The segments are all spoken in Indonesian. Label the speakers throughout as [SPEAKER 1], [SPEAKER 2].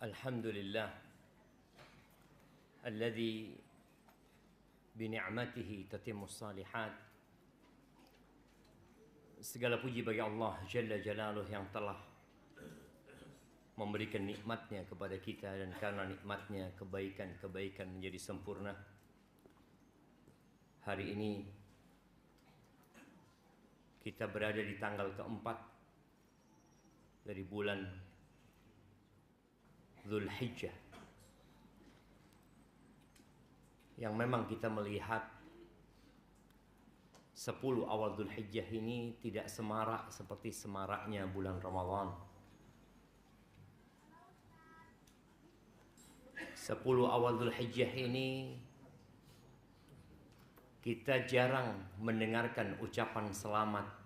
[SPEAKER 1] Alhamdulillah alladzi bini'matihi tatimmus salihat. Segala puji bagi Allah Jalla Jalaluh yang telah memberikan nikmatnya kepada kita, dan karena nikmatnya kebaikan-kebaikan menjadi sempurna. Hari ini kita berada di tanggal keempat dari bulan Dzulhijjah, yang memang kita melihat 10 awal Dzulhijjah ini tidak semarak seperti semaraknya bulan Ramadan. 10 awal Dzulhijjah ini kita jarang mendengarkan ucapan selamat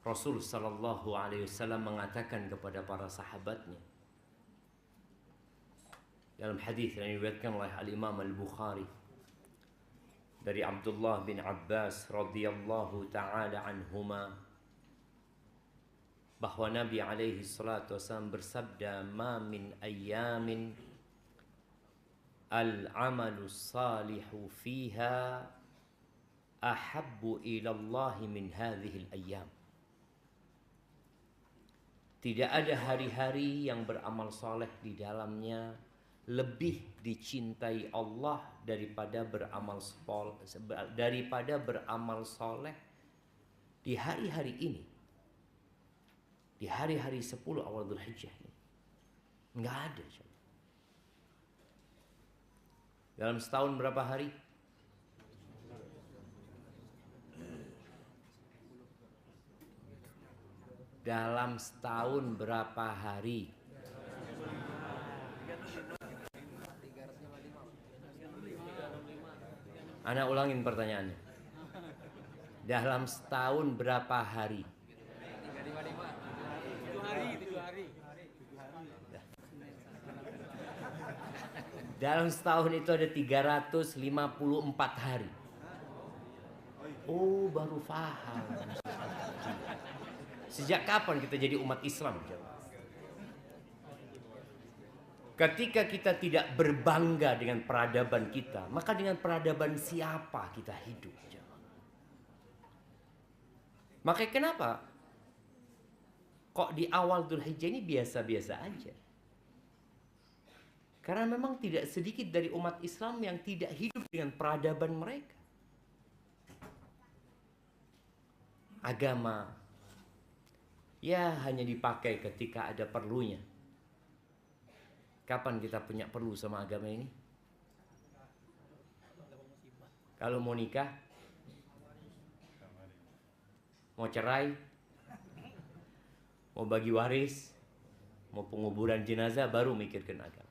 [SPEAKER 1] Rasul sallallahu alaihi wasallam mengatakan kepada para sahabatnya dalam hadis yang diriwayatkan oleh Al-Imam Al-Bukhari dari Abdullah bin Abbas radhiyallahu taala anhuma, bahwa Nabi alaihi salatu wasallam bersabda, "Ma min ayyamin al-amalu salihu fiha ahabbu ila Allah min hadhihi al-ayyam." Tidak ada hari-hari yang beramal soleh di dalamnya lebih dicintai Allah daripada beramal soleh di hari-hari ini, di hari-hari 10 awal Dzulhijjah ini. Nggak ada. Dalam setahun berapa hari? Dalam setahun berapa hari? Ana ulangin pertanyaannya. Dalam setahun berapa hari?
[SPEAKER 2] 7 hari.
[SPEAKER 1] Dalam setahun itu ada 354 hari. Oh, baru paham. Sejak kapan kita jadi umat Islam? Ketika kita tidak berbangga dengan peradaban kita, maka dengan peradaban siapa kita hidup? Maka kenapa kok di awal Dzulhijjah ini biasa-biasa aja? Karena memang tidak sedikit dari umat Islam yang tidak hidup dengan peradaban mereka. Agama ya hanya dipakai ketika ada perlunya. Kapan kita punya perlu sama agama ini? Kalau mau nikah, mau cerai, mau bagi waris, mau penguburan jenazah, baru mikirkan agama.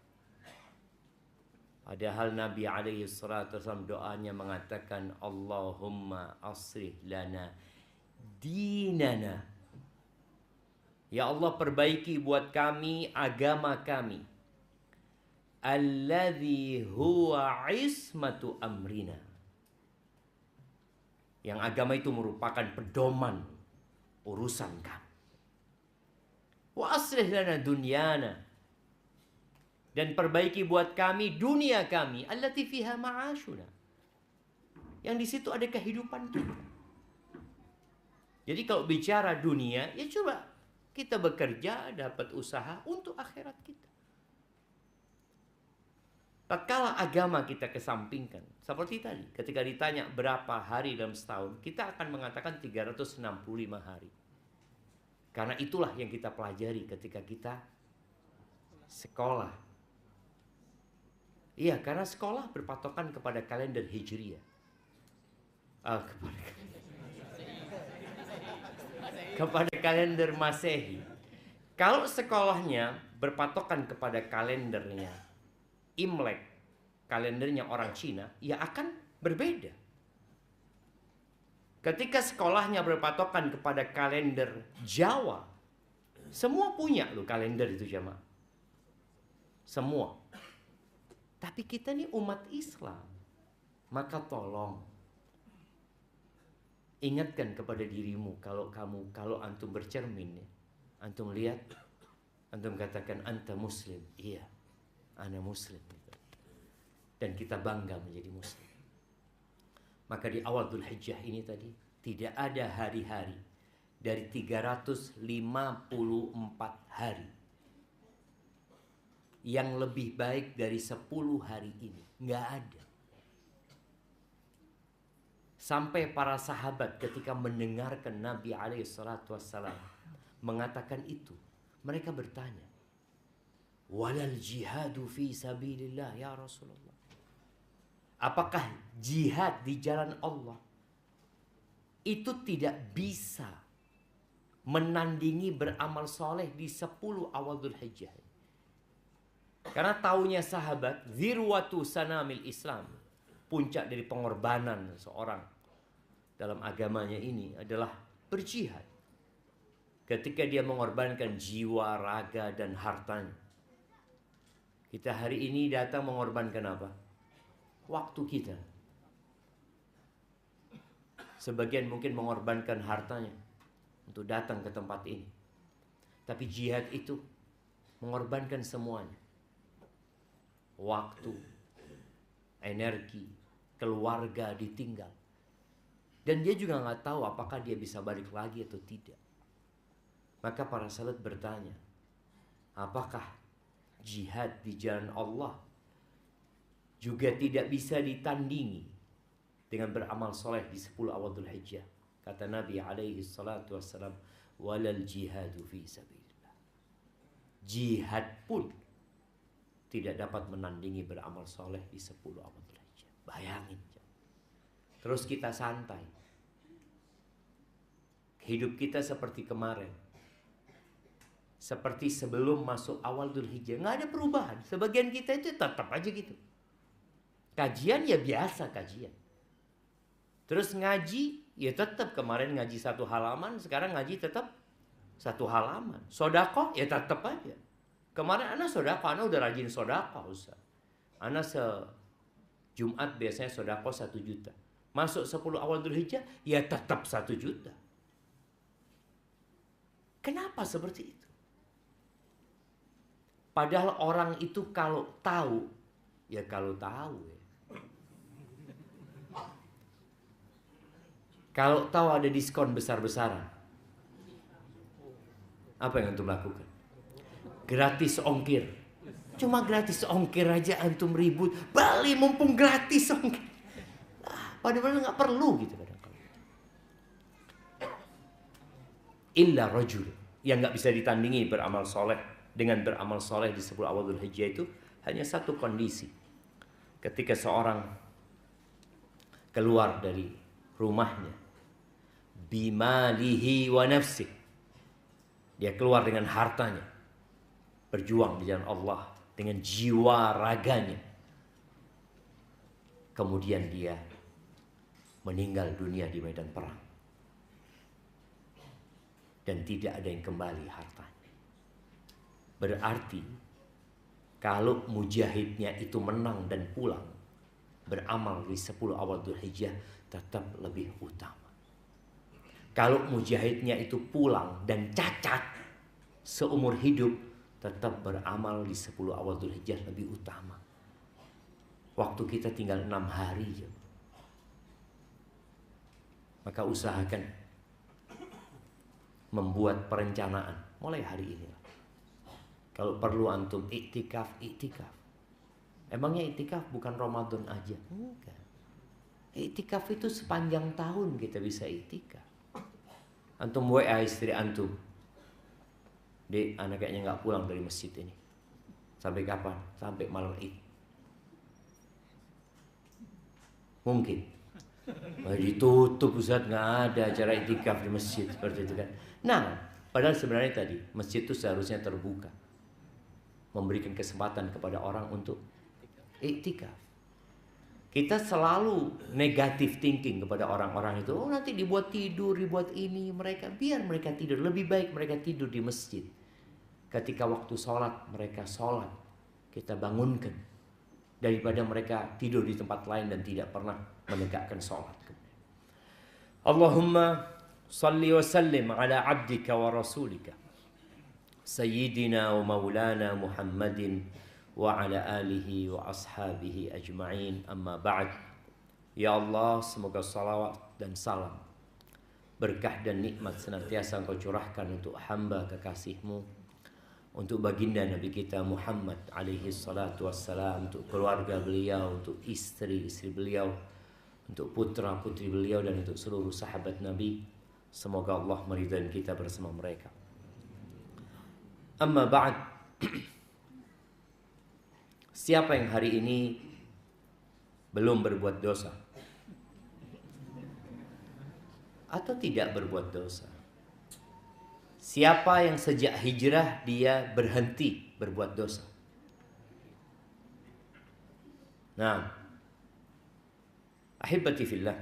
[SPEAKER 1] Padahal Nabi alaihi salatu wasallam doanya mengatakan, Allahumma aslih lana dinana. Ya Allah, perbaiki buat kami agama kami. Alladzi huwa ismatu amrina. Yang agama itu merupakan pedoman urusan kami. Wa aslih lana dunyana. Dan perbaiki buat kami dunia kami. Allati fiha ma'ashuna. Yang di situ ada kehidupan kita. Jadi kalau bicara dunia, ya coba kita bekerja, dapat usaha untuk akhirat kita. Tatkala agama kita kesampingkan, seperti tadi, ketika ditanya berapa hari dalam setahun, kita akan mengatakan 365 hari. Karena itulah yang kita pelajari ketika kita sekolah. Iya, karena sekolah berpatokan kepada kalender Hijriah. Kepada kalender Masehi. Kalau sekolahnya berpatokan kepada kalendernya Imlek, kalendernya orang Cina, ya akan berbeda. Ketika sekolahnya berpatokan kepada kalender Jawa, semua punya loh kalender itu jamaah. Semua. Tapi kita nih umat Islam. Maka tolong ingatkan kepada dirimu, kalau antum bercermin ya, antum lihat Antum katakan anta muslim. Iya, ana muslim. Dan kita bangga menjadi muslim. Maka di awal Dzulhijjah ini tadi tidak ada hari-hari dari 354 hari yang lebih baik dari 10 hari ini. Nggak ada. Sampai para sahabat ketika mendengarkan Nabi SAW mengatakan itu, mereka bertanya, walal jihadu fi sabilillah ya Rasulullah. Apakah jihad di jalan Allah itu tidak bisa menandingi beramal soleh di 10 awal Dzulhijjah? Karena taunya sahabat, zirwatu sanamil Islam, puncak dari pengorbanan seorang dalam agamanya ini adalah berjihad. Ketika dia mengorbankan jiwa, raga, dan hartanya. Kita hari ini datang mengorbankan apa? Waktu kita. Sebagian mungkin mengorbankan hartanya untuk datang ke tempat ini. Tapi jihad itu mengorbankan semuanya. Waktu, energi, keluarga ditinggal. Dan dia juga nggak tahu apakah dia bisa balik lagi atau tidak. Maka para sahabat bertanya, apakah jihad di jalan Allah juga tidak bisa ditandingi dengan beramal soleh di 10 awal Dzulhijjah? Kata Nabi alaihi salatu wassalam, walal jihadu fi sabilillah. Jihad pun tidak dapat menandingi beramal soleh di 10 awal Dzulhijjah. Bayangin. Terus kita santai. Hidup kita seperti kemarin. Seperti sebelum masuk awal Dzulhijjah. Nggak ada perubahan. Sebagian kita itu tetap aja gitu. Kajian ya biasa kajian. Terus ngaji ya tetap, kemarin ngaji 1 halaman, sekarang ngaji tetap 1 halaman. Sedekah ya tetap aja. Kemarin ana sedekah, ana udah rajin sedekah Ustaz. Ana Jumat biasanya sedekah 1 juta. Masuk 10 awal Dzulhijjah ya tetap 1 juta. Kenapa seperti itu? Padahal orang itu kalau tahu, ya kalau tahu ya. Kalau tahu ada diskon besar-besaran, apa yang antum lakukan? Gratis ongkir. Cuma gratis ongkir aja antum ribut. Bali mumpung gratis ongkir. Padahal nggak perlu gitu kadang-kadang. Illa rajul, yang nggak bisa ditandingi beramal soleh dengan beramal soleh di 10 awal Dzulhijjah itu hanya satu kondisi. Ketika seorang keluar dari rumahnya, bimalihi wa nafsih, dia keluar dengan hartanya, berjuang di jalan Allah dengan jiwa raganya, kemudian dia meninggal dunia di medan perang dan tidak ada yang kembali hartanya. Berarti kalau mujahidnya itu menang dan pulang, beramal di 10 awal Dzulhijjah tetap lebih utama. Kalau mujahidnya itu pulang dan cacat seumur hidup, tetap beramal di 10 awal Dzulhijjah lebih utama. Waktu kita tinggal 6 hari. Maka usahakan membuat perencanaan mulai hari ini. Kalau perlu antum iktikaf. Emangnya iktikaf bukan Ramadan aja? Enggak. Iktikaf itu sepanjang tahun kita bisa iktikaf. Antum WA istri antum, Dek, anak kayaknya nggak pulang dari masjid ini. Sampai kapan? Sampai malam Id. Mungkin. Ditutup Ustaz, nggak ada acara iktikaf di masjid seperti itu kan. Nah, padahal sebenarnya tadi masjid itu seharusnya terbuka, memberikan kesempatan kepada orang untuk iktikaf. Kita selalu negatif thinking kepada orang-orang itu. Oh, nanti dibuat tidur, dibuat ini. Biar mereka tidur. Lebih baik mereka tidur di masjid. Ketika waktu sholat, mereka sholat. Kita bangunkan. Daripada mereka tidur di tempat lain dan tidak pernah menegakkan sholat. Allahumma salli wa sallim ala abdika wa rasulika Sayyidina wa maulana Muhammadin wa ala alihi wa ashabihi ajma'in, amma ba'd. Ya Allah, semoga salawat dan salam, berkah dan nikmat senantiasa Engkau curahkan untuk hamba kekasih-Mu, untuk baginda Nabi kita Muhammad alaihi salatu wassalam, untuk keluarga beliau, untuk istri-istri beliau, untuk putra-putri beliau, dan untuk seluruh sahabat Nabi. Semoga Allah meridai kita bersama mereka. Amma ba'd. Siapa yang hari ini belum berbuat dosa atau tidak berbuat dosa? Siapa yang sejak hijrah dia berhenti berbuat dosa? Nah, ahibati fillah,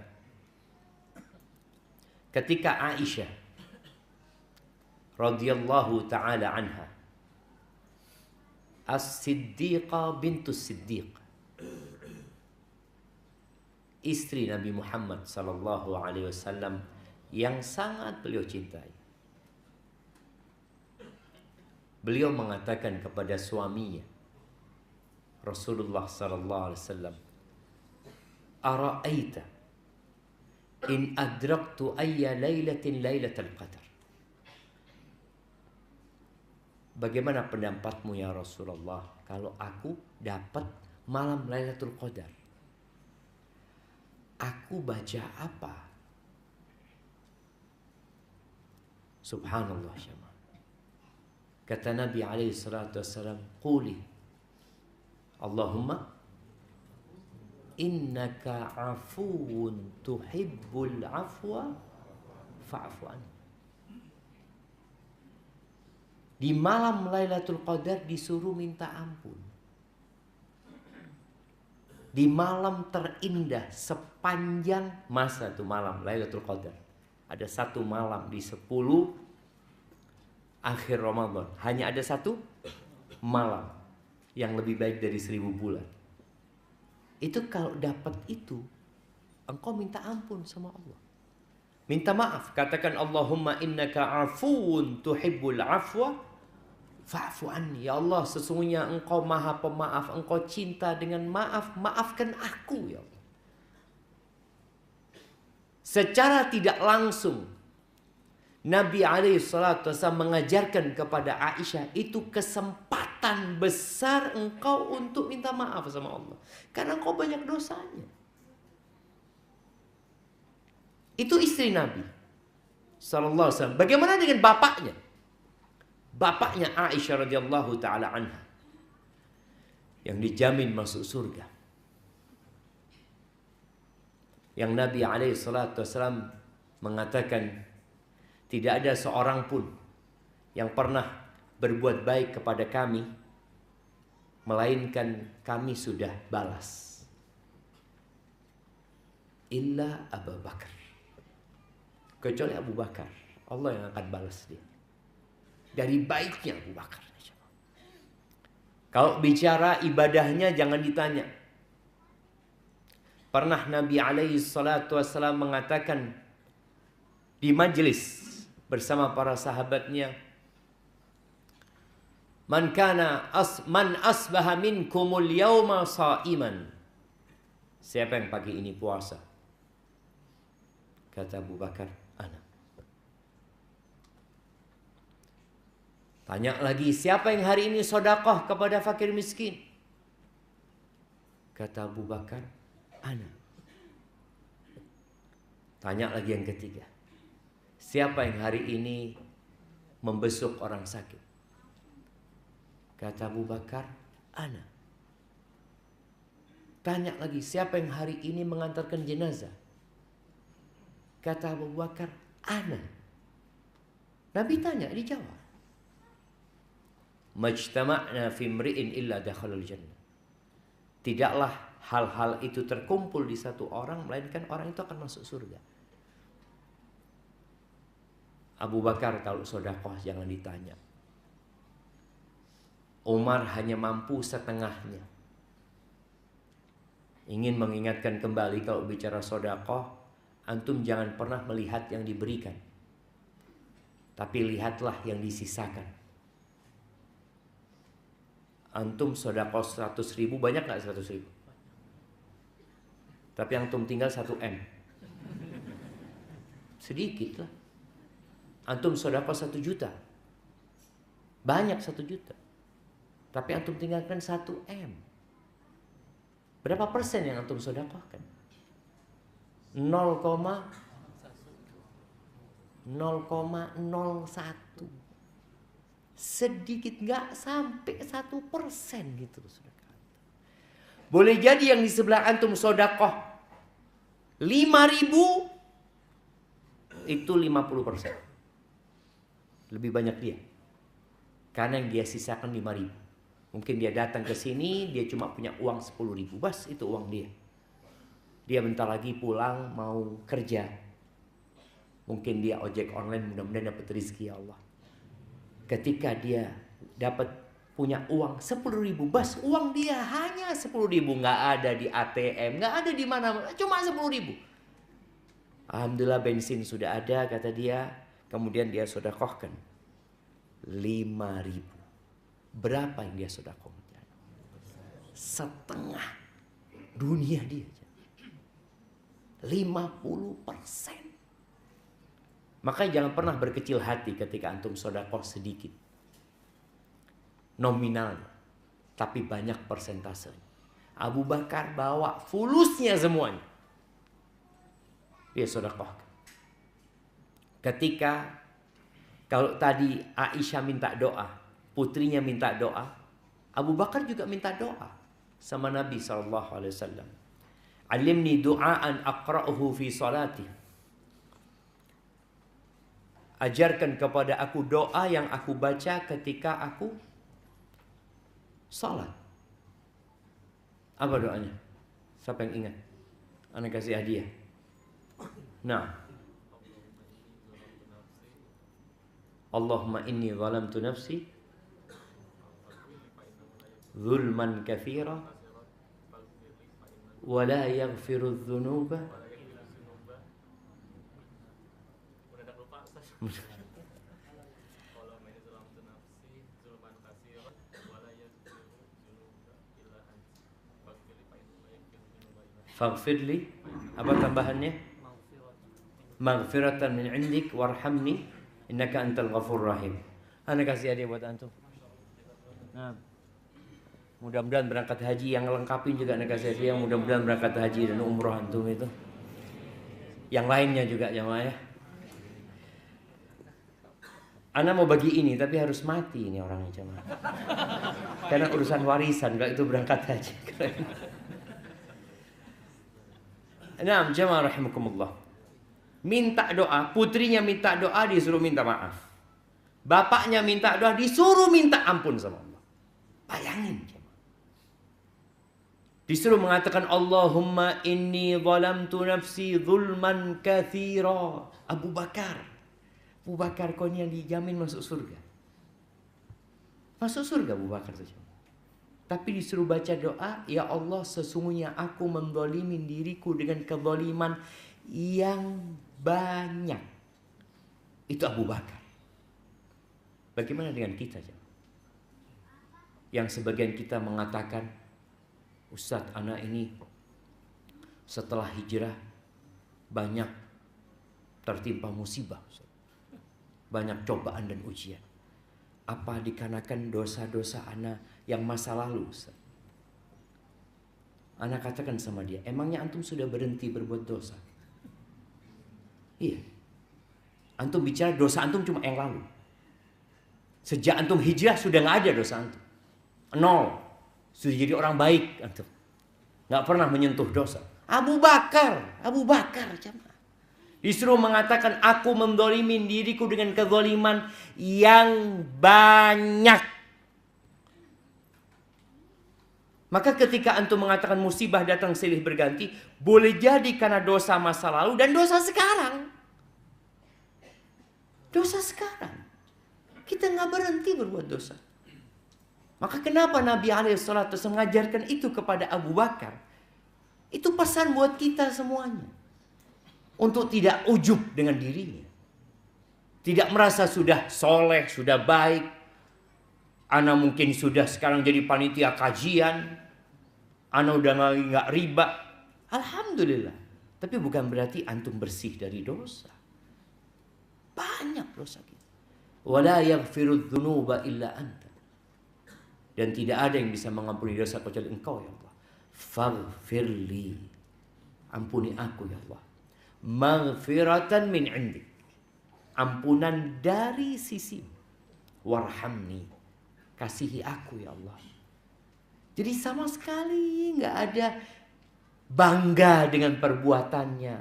[SPEAKER 1] ketika Aisyah radhiyallahu ta'ala anha, As-Siddiqah bintus Siddiq, istri Nabi Muhammad sallallahu alaihi wasallam yang sangat beliau cintai, beliau mengatakan kepada suaminya Rasulullah sallallahu alaihi wasallam, "Ara'aita in adraktu ayya lailatin lailatul qadar?" Bagaimana pendapatmu ya Rasulullah kalau aku dapat malam Lailatul Qadar? Aku baca apa? Subhanallah syama. Kata Nabi alaihi salatu wassalam, "Quli Allahumma innaka afuwun tuhibbul afwa fa'fu anni." Di malam Lailatul Qadar disuruh minta ampun. Di malam terindah sepanjang masa itu malam Lailatul Qadar. Ada satu malam di 10 akhir Ramadan. Hanya ada satu malam yang lebih baik dari 1000 bulan. Itu kalau dapat itu, engkau minta ampun sama Allah. Minta maaf, katakan Allahumma innaka afuwun tuhibbul afwa fa'fu anni. Ya Allah, sesungguhnya Engkau Maha Pemaaf, Engkau cinta dengan maaf, maafkan aku ya Allah. Secara tidak langsung Nabi alaihi salatu wasallam mengajarkan kepada Aisyah, itu kesempatan besar engkau untuk minta maaf sama Allah, karena engkau banyak dosanya. Itu istri Nabi sallallahu alaihi wasallam. Bagaimana dengan bapaknya? Bapaknya Aisyah radhiyallahu taala anha yang dijamin masuk surga. Yang Nabi alaihi salatu wasallam mengatakan, tidak ada seorang pun yang pernah berbuat baik kepada kami melainkan kami sudah balas, illa Abu Bakar, kecuali Abu Bakar, Allah yang akan balas dia dari baiknya Abu Bakar. Kalau bicara ibadahnya jangan ditanya. Pernah Nabi alaihi salatu wassalam mengatakan di majlis bersama para sahabatnya, man asbaha minkumul yawma sha'iman, siapa yang pagi ini puasa? Kata Abu Bakar, ana. Tanya lagi, siapa yang hari ini sedekah kepada fakir miskin? Kata Abu Bakar, ana. Tanya lagi yang ketiga, siapa yang hari ini membesuk orang sakit? Kata Abu Bakar, ana. Tanya lagi, siapa yang hari ini mengantarkan jenazah? Kata Abu Bakar, ana. Nabi tanya, dijawab. Majtama'na fi mri'in illa dakhalal jannah. Tidaklah hal-hal itu terkumpul di satu orang, melainkan orang itu akan masuk surga. Abu Bakar kalau sedekah jangan ditanya. Umar hanya mampu setengahnya. Ingin mengingatkan kembali, kalau bicara sedekah, antum jangan pernah melihat yang diberikan, tapi lihatlah yang disisakan. Antum sedekah 100.000, banyak nggak 100.000? Tapi antum tinggal 1 M. Sedikit lah. Antum sedekah 1 juta. Banyak 1 juta. Tapi antum tinggalkan 1 M. Berapa persen yang antum sedekahkan? 0,01. Sedikit, nggak sampai 1% gitu loh, saudara. Boleh jadi yang di sebelah antum sedekah 5.000, itu 50%. Lebih banyak dia. Karena yang dia sisakan 5.000. Mungkin dia datang ke sini, dia cuma punya uang 10.000. Bas, itu uang dia. Dia bentar lagi pulang mau kerja. Mungkin dia ojek online, mudah-mudahan dapat rezeki, ya Allah. Ketika dia dapat punya uang 10.000, bas, uang dia hanya 10.000, nggak ada di ATM, nggak ada di mana, cuma 10.000. Alhamdulillah bensin sudah ada, kata dia. Kemudian dia sedekahkan 5.000. Berapa yang dia sedekahkan? Setengah dunia dia. 50%. Makanya jangan pernah berkecil hati ketika antum sedekah sedikit. Nominal, tapi banyak persentasenya. Abu Bakar bawa fulusnya semuanya. Dia sedekahkan. Ketika kalau tadi Aisyah minta doa, putrinya minta doa, Abu Bakar juga minta doa sama Nabi SAW. Alimni du'aan aqra'uhu fi salati. Ajarkan kepada aku doa yang aku baca ketika aku salat. Apa doanya? Siapa yang ingat? Ana kasih hadiah. Nah. Allahumma inni zalamtu nafsi zulman katsira wa la yaghfiru dzunuba faghfirli. Apa tambahannya? Maghfiratan min indik warhamni innaka antal ghafur rahim. Ana kasih hadiah buat antum. Nah, mudah-mudahan berangkat haji, yang lengkapin juga ana kasih hadiah. Mudah-mudahan berangkat haji dan umroh antum itu. Yang lainnya juga jamaah ya. Ana mau bagi ini tapi harus mati ini orangnya jamaah. Karena urusan warisan, kalau itu berangkat haji. Nah, jamaah rahimakumullah. Minta doa, putrinya minta doa disuruh minta maaf. Bapaknya minta doa disuruh minta ampun sama Allah. Bayangin jamaah. Disuruh mengatakan Allahumma inni zalamtu nafsi zulman katsira. Abu Bakar. Abu Bakar kau yang dijamin masuk surga. Masuk surga Abu Bakar saja. Tapi disuruh baca doa, ya Allah sesungguhnya aku menzalimi diriku dengan kezaliman yang banyak. Itu Abu Bakar. Bagaimana dengan kita? Yang sebagian kita mengatakan, Ustadz, anak ini setelah hijrah banyak tertimpa musibah, banyak cobaan dan ujian. Apa dikarenakan dosa-dosa anak yang masa lalu, Ustaz? Anak katakan sama dia, emangnya antum sudah berhenti berbuat dosa? Iya. Antum bicara dosa antum cuma yang lalu. Sejak antum hijrah sudah nggak ada dosa antum. 0. Sudah jadi orang baik antum. Nggak pernah menyentuh dosa. Abu Bakar jemaah. Disuruh mengatakan aku menzalimi diriku dengan kezaliman yang banyak. Maka ketika antum mengatakan musibah datang silih berganti, boleh jadi karena dosa masa lalu dan dosa sekarang. Dosa sekarang. Kita nggak berhenti berbuat dosa. Maka kenapa Nabi SAW mengajarkan itu kepada Abu Bakar? Itu pesan buat kita semuanya. Untuk tidak ujub dengan dirinya. Tidak merasa sudah soleh, sudah baik. Ana mungkin sudah sekarang jadi panitia kajian. Ana udah nggak riba. Alhamdulillah. Tapi bukan berarti antum bersih dari dosa. Banyak dosa kita. Wala yaghfiru dzunuba illa anta. Dan tidak ada yang bisa mengampuni dosa kecuali Engkau ya Allah. Faghfirli. Ampuni aku ya Allah. Maghfiratan min indik. Ampunan dari sisi. Warhamni. Kasihi aku ya Allah. Jadi sama sekali nggak ada bangga dengan perbuatannya,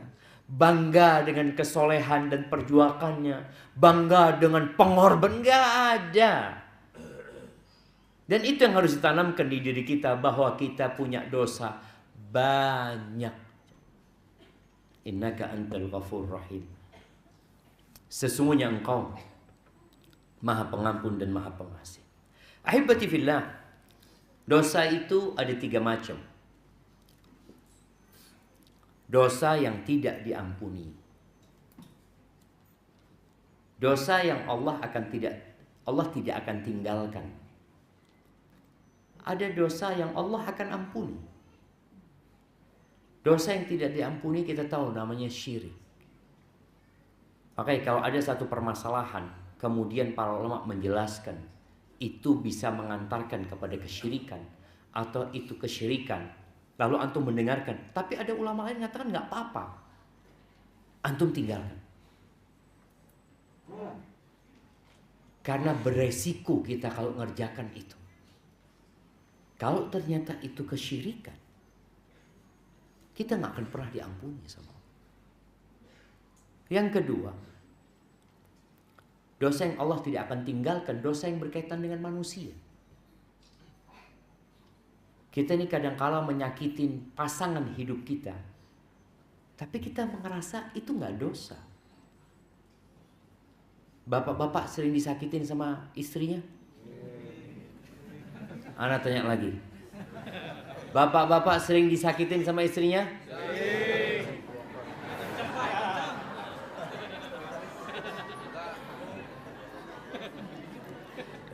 [SPEAKER 1] bangga dengan kesolehan dan perjuangannya, bangga dengan pengorbanan, nggak ada. Dan itu yang harus ditanamkan di diri kita, bahwa kita punya dosa banyak. Innaka antal ghafur rahim. Sesungguhnya Engkau Maha Pengampun dan Maha Pengasih. Ahibati fillah, dosa itu ada 3 macam. Dosa yang tidak diampuni. Dosa yang Allah tidak akan tinggalkan. Ada dosa yang Allah akan ampuni. Dosa yang tidak diampuni kita tahu namanya syirik. Makanya kalau ada satu permasalahan, kemudian para ulama menjelaskan itu bisa mengantarkan kepada kesyirikan atau itu kesyirikan, lalu antum mendengarkan, tapi ada ulama lain mengatakan nggak apa-apa, antum tinggalkan, karena beresiko kita kalau ngerjakan itu. Kalau ternyata itu kesyirikan, kita nggak akan pernah diampuni sama Allah. Yang kedua, dosa yang Allah tidak akan tinggalkan, dosa yang berkaitan dengan manusia. Kita ini kadang-kala menyakitin pasangan hidup kita, tapi kita merasa itu nggak dosa. Bapak-bapak sering disakitin sama istrinya? Ana tanya lagi. Bapak-bapak sering disakitin sama istrinya?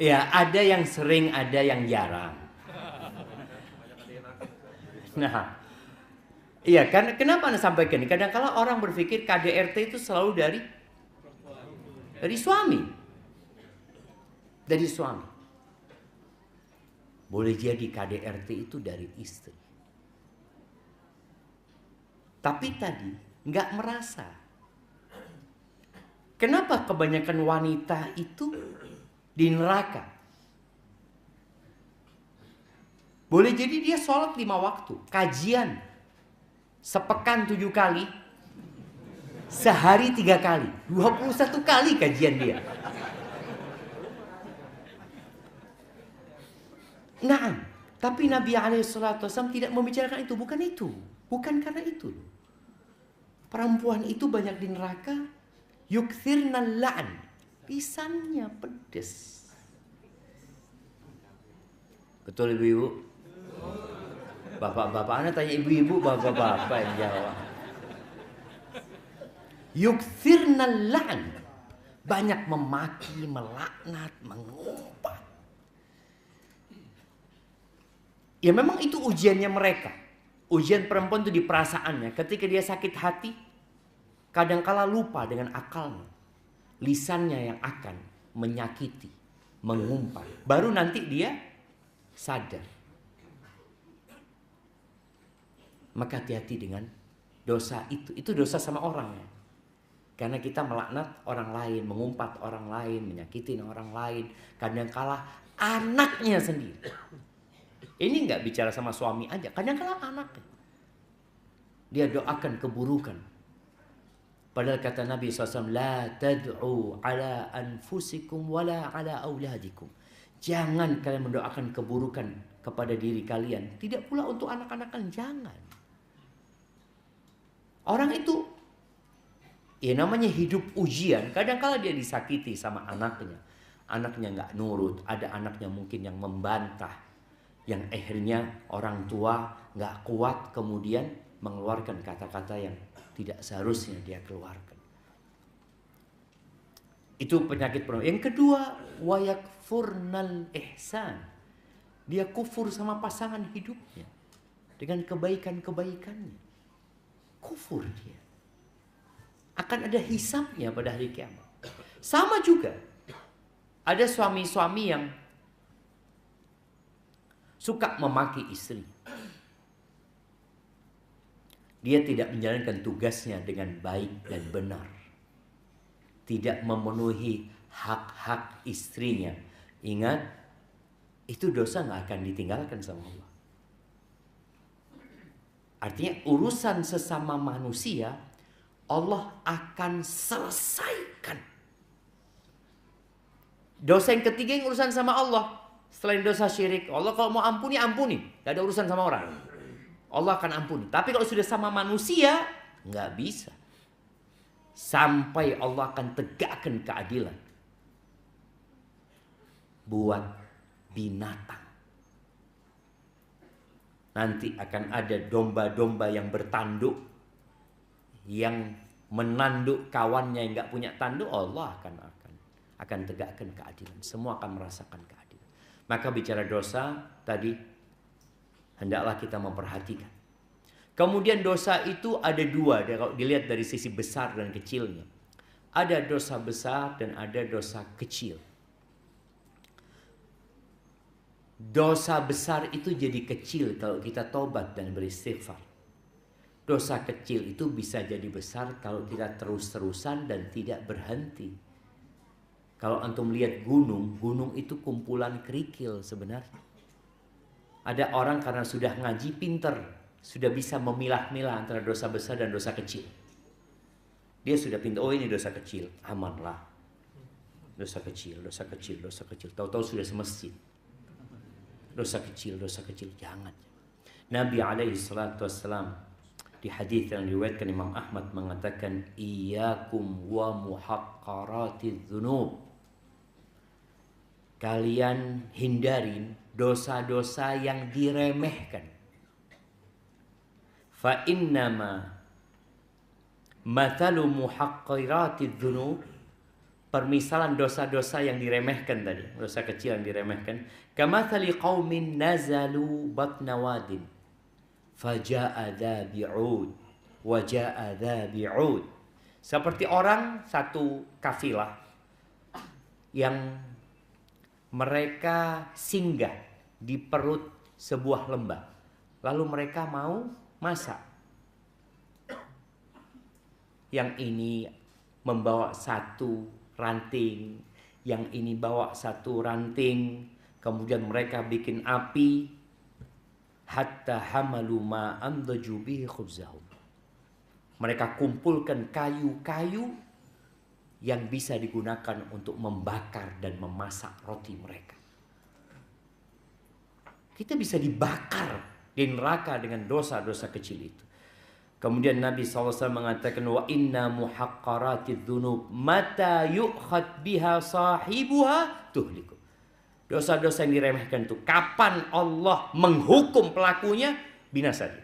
[SPEAKER 1] Ya, ada yang sering, ada yang jarang. Nah, iya kan? Kenapa Anda sampaikan ini? Kadang-kala orang berpikir KDRT itu selalu dari suami. Dari suami. Boleh jadi KDRT itu dari istri. Tapi tadi nggak merasa. Kenapa kebanyakan wanita itu di neraka? Boleh jadi dia sholat 5 waktu, kajian sepekan 7 kali, sehari 3 kali, 21 kali kajian dia. Nah, tapi Nabi SAW tidak membicarakan itu, bukan karena itu. Perempuan itu banyak di neraka, yukthirnal la'an, lisannya pedes. Betul ibu-ibu? Bapak-bapak, Anda tanya ibu-ibu, bapak-bapak yang jawab. Yukthirnal la'an, banyak memaki, melaknat, mengumpat. Ya memang itu ujiannya mereka. Ujian perempuan itu di perasaannya. Ketika dia sakit hati, kadangkala lupa dengan akalnya. Lisannya yang akan menyakiti, mengumpat. Baru nanti dia sadar. Maka hati-hati dengan dosa itu. Itu dosa sama orang ya. Karena kita melaknat orang lain, mengumpat orang lain, menyakitin orang lain. Kadangkala anaknya sendiri. Ini nggak bicara sama suami aja, kadang-kadang anaknya. Dia doakan keburukan. Padahal kata Nabi SAW, La tad'u ala anfusikum wala ala auladikum. Jangan kalian mendoakan keburukan kepada diri kalian. Tidak pula untuk anak-anak kalian, jangan. Orang itu, ya namanya hidup ujian. Kadang-kala dia disakiti sama anaknya. Anaknya nggak nurut, ada anaknya mungkin yang membantah. Yang akhirnya orang tua gak kuat kemudian mengeluarkan kata-kata yang tidak seharusnya dia keluarkan. Itu penyakit perempuan. Yang kedua, yakfurnal ihsan. Dia kufur sama pasangan hidupnya dengan kebaikan-kebaikannya. Kufur dia. Akan ada hisabnya pada hari kiamat. Sama juga, ada suami-suami yang suka memaki istri. Dia tidak menjalankan tugasnya dengan baik dan benar. Tidak memenuhi hak-hak istrinya. Ingat, itu dosa gak akan ditinggalkan sama Allah. Artinya urusan sesama manusia Allah akan selesaikan. Dosa yang ketiga yang urusan sama Allah. Selain dosa syirik, Allah kalau mau ampuni, ampuni. Gak ada urusan sama orang. Allah akan ampuni. Tapi kalau sudah sama manusia, gak bisa. Sampai Allah akan tegakkan keadilan. Buat binatang. Nanti akan ada domba-domba yang bertanduk. Yang menanduk kawannya yang gak punya tanduk, Allah akan tegakkan keadilan. Semua akan merasakan keadilan. Maka bicara dosa tadi, hendaklah kita memperhatikan. Kemudian dosa itu ada dua, kalau dilihat dari sisi besar dan kecilnya. Ada dosa besar dan ada dosa kecil. Dosa besar itu jadi kecil kalau kita tobat dan beristighfar. Dosa kecil itu bisa jadi besar kalau kita terus-terusan dan tidak berhenti. Kalau antum lihat gunung, gunung itu kumpulan kerikil sebenarnya. Ada orang karena sudah ngaji pinter, sudah bisa memilah-milah antara dosa besar dan dosa kecil. Dia sudah pintar, oh ini dosa kecil, amanlah. Dosa kecil, dosa kecil, dosa kecil. Tahu-tahu sudah semasjid. Dosa kecil, jangan. Nabi alaihi salatu wassalam di hadis yang diriwayatkan Imam Ahmad mengatakan, iyyakum wa muhaqqaratiz dzunub. Kalian hindarin dosa-dosa yang diremehkan. Fa innama mathalu muhaqqaratiz dzunub, permisalan dosa-dosa yang diremehkan tadi, dosa kecil yang diremehkan, kamathali qaumin nazalu batna wadin faja'a dha bi'ud wa ja'a dha bi'ud. Seperti orang satu kafilah yang mereka singgah di perut sebuah lembah, lalu mereka mau masak. Yang ini membawa satu ranting, yang ini bawa satu ranting, kemudian mereka bikin api, hatta hamalu ma amdaju bihi khubzahum. Mereka kumpulkan kayu-kayu yang bisa digunakan untuk membakar dan memasak roti mereka. Kita bisa dibakar di neraka dengan dosa-dosa kecil itu. Kemudian Nabi SAW mengatakan, wa inna muhaqqaratiz dzunub mata yu'khad biha sahibuha tuhliku. Dosa-dosa yang diremehkan itu kapan Allah menghukum pelakunya, binasa dia.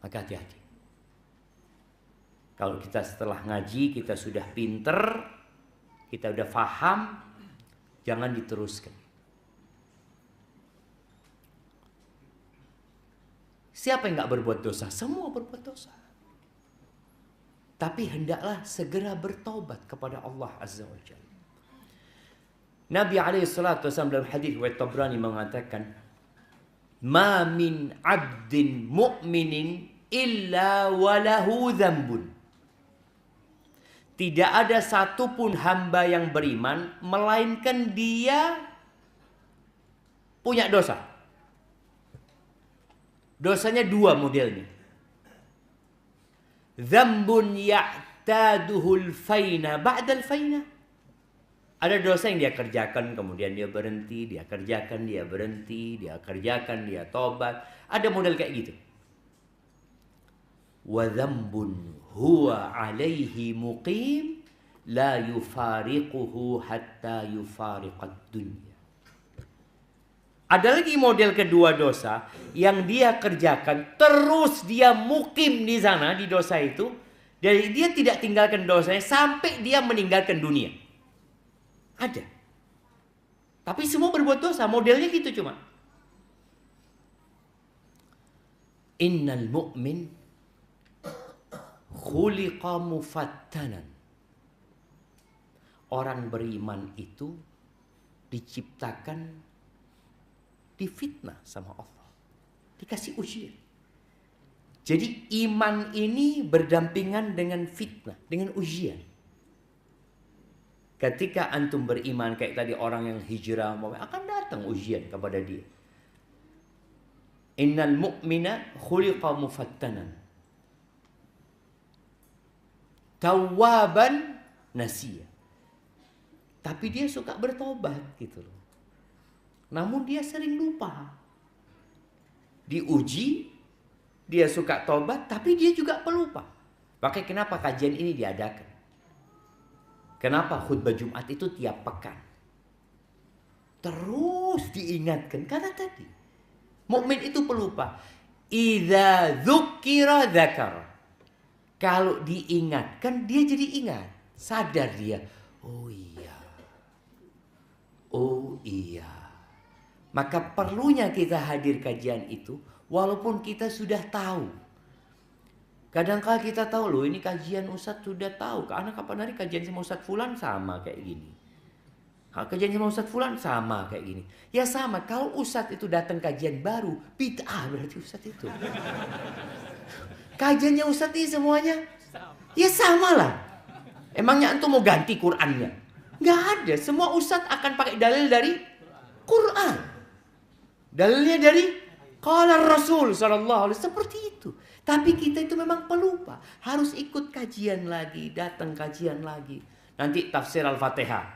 [SPEAKER 1] Maka hati-hati. Kalau kita setelah ngaji, kita sudah pinter, kita sudah faham, jangan diteruskan. Siapa yang gak berbuat dosa? Semua berbuat dosa. Tapi hendaklah segera bertobat kepada Allah Azza wa Jalla. Nabi SAW dalam hadis riwayat Tabrani mengatakan, ma min abdin mu'minin illa walahu dzambun. Tidak ada satupun hamba yang beriman melainkan dia punya dosa. Dosanya dua modelnya. Dzambun ya'taduhul faina ba'dal faina. Ada dosa yang dia kerjakan kemudian dia berhenti, dia kerjakan, dia berhenti, dia kerjakan, dia tobat. Ada model kayak gitu. Wa dzambun huwa alaihi muqim la yufariquhu hatta yufariqad dunya. Ada lagi model kedua dosa yang dia kerjakan terus dia mukim di sana di dosa itu, dan dia tidak tinggalkan dosanya sampai dia meninggalkan dunia. Ada. Tapi semua berbuat dosa, modelnya gitu cuma. Innal mu'min khuliqa mufattanan. Orang beriman itu diciptakan difitnah sama Allah. Dikasih ujian. Jadi iman ini berdampingan dengan fitnah, dengan ujian. Ketika antum beriman kayak tadi orang yang hijrah, akan datang ujian kepada dia. Innal mu'mina khuliqa mufattanan. Tawwaban nasiya. Tapi dia suka bertobat gitu loh. Namun dia sering lupa. Diuji, dia suka tobat, tapi dia juga pelupa. Makanya kenapa kajian ini diadakan? Kenapa khutbah Jumat itu tiap pekan? Terus diingatkan. Karena tadi, mukmin itu pelupa. Idza dzukira dzakara. Kalau diingatkan, dia jadi ingat. Sadar dia. Oh iya. Oh iya. Maka perlunya kita hadir kajian itu, walaupun kita sudah tahu. Kadang-kala kita tahu loh, ini kajian Ustadz sudah tahu. Karena kapan hari kajian sama Ustadz Fulan sama kayak gini. Kajian sama Ustadz Fulan sama kayak gini. Ya sama, kalau Ustadz itu datang kajian baru, bid'ah berarti Ustadz itu. Kajiannya Ustadz ini semuanya, ya sama lah. Emangnya antum mau ganti Qur'annya? Nggak ada, semua Ustadz akan pakai dalil dari Qur'an. Dalilnya dari qala Rasul sallallahu alaihi wasallam, seperti itu. Tapi kita itu memang pelupa, harus ikut kajian lagi, datang kajian lagi. Nanti tafsir Al-Fatihah.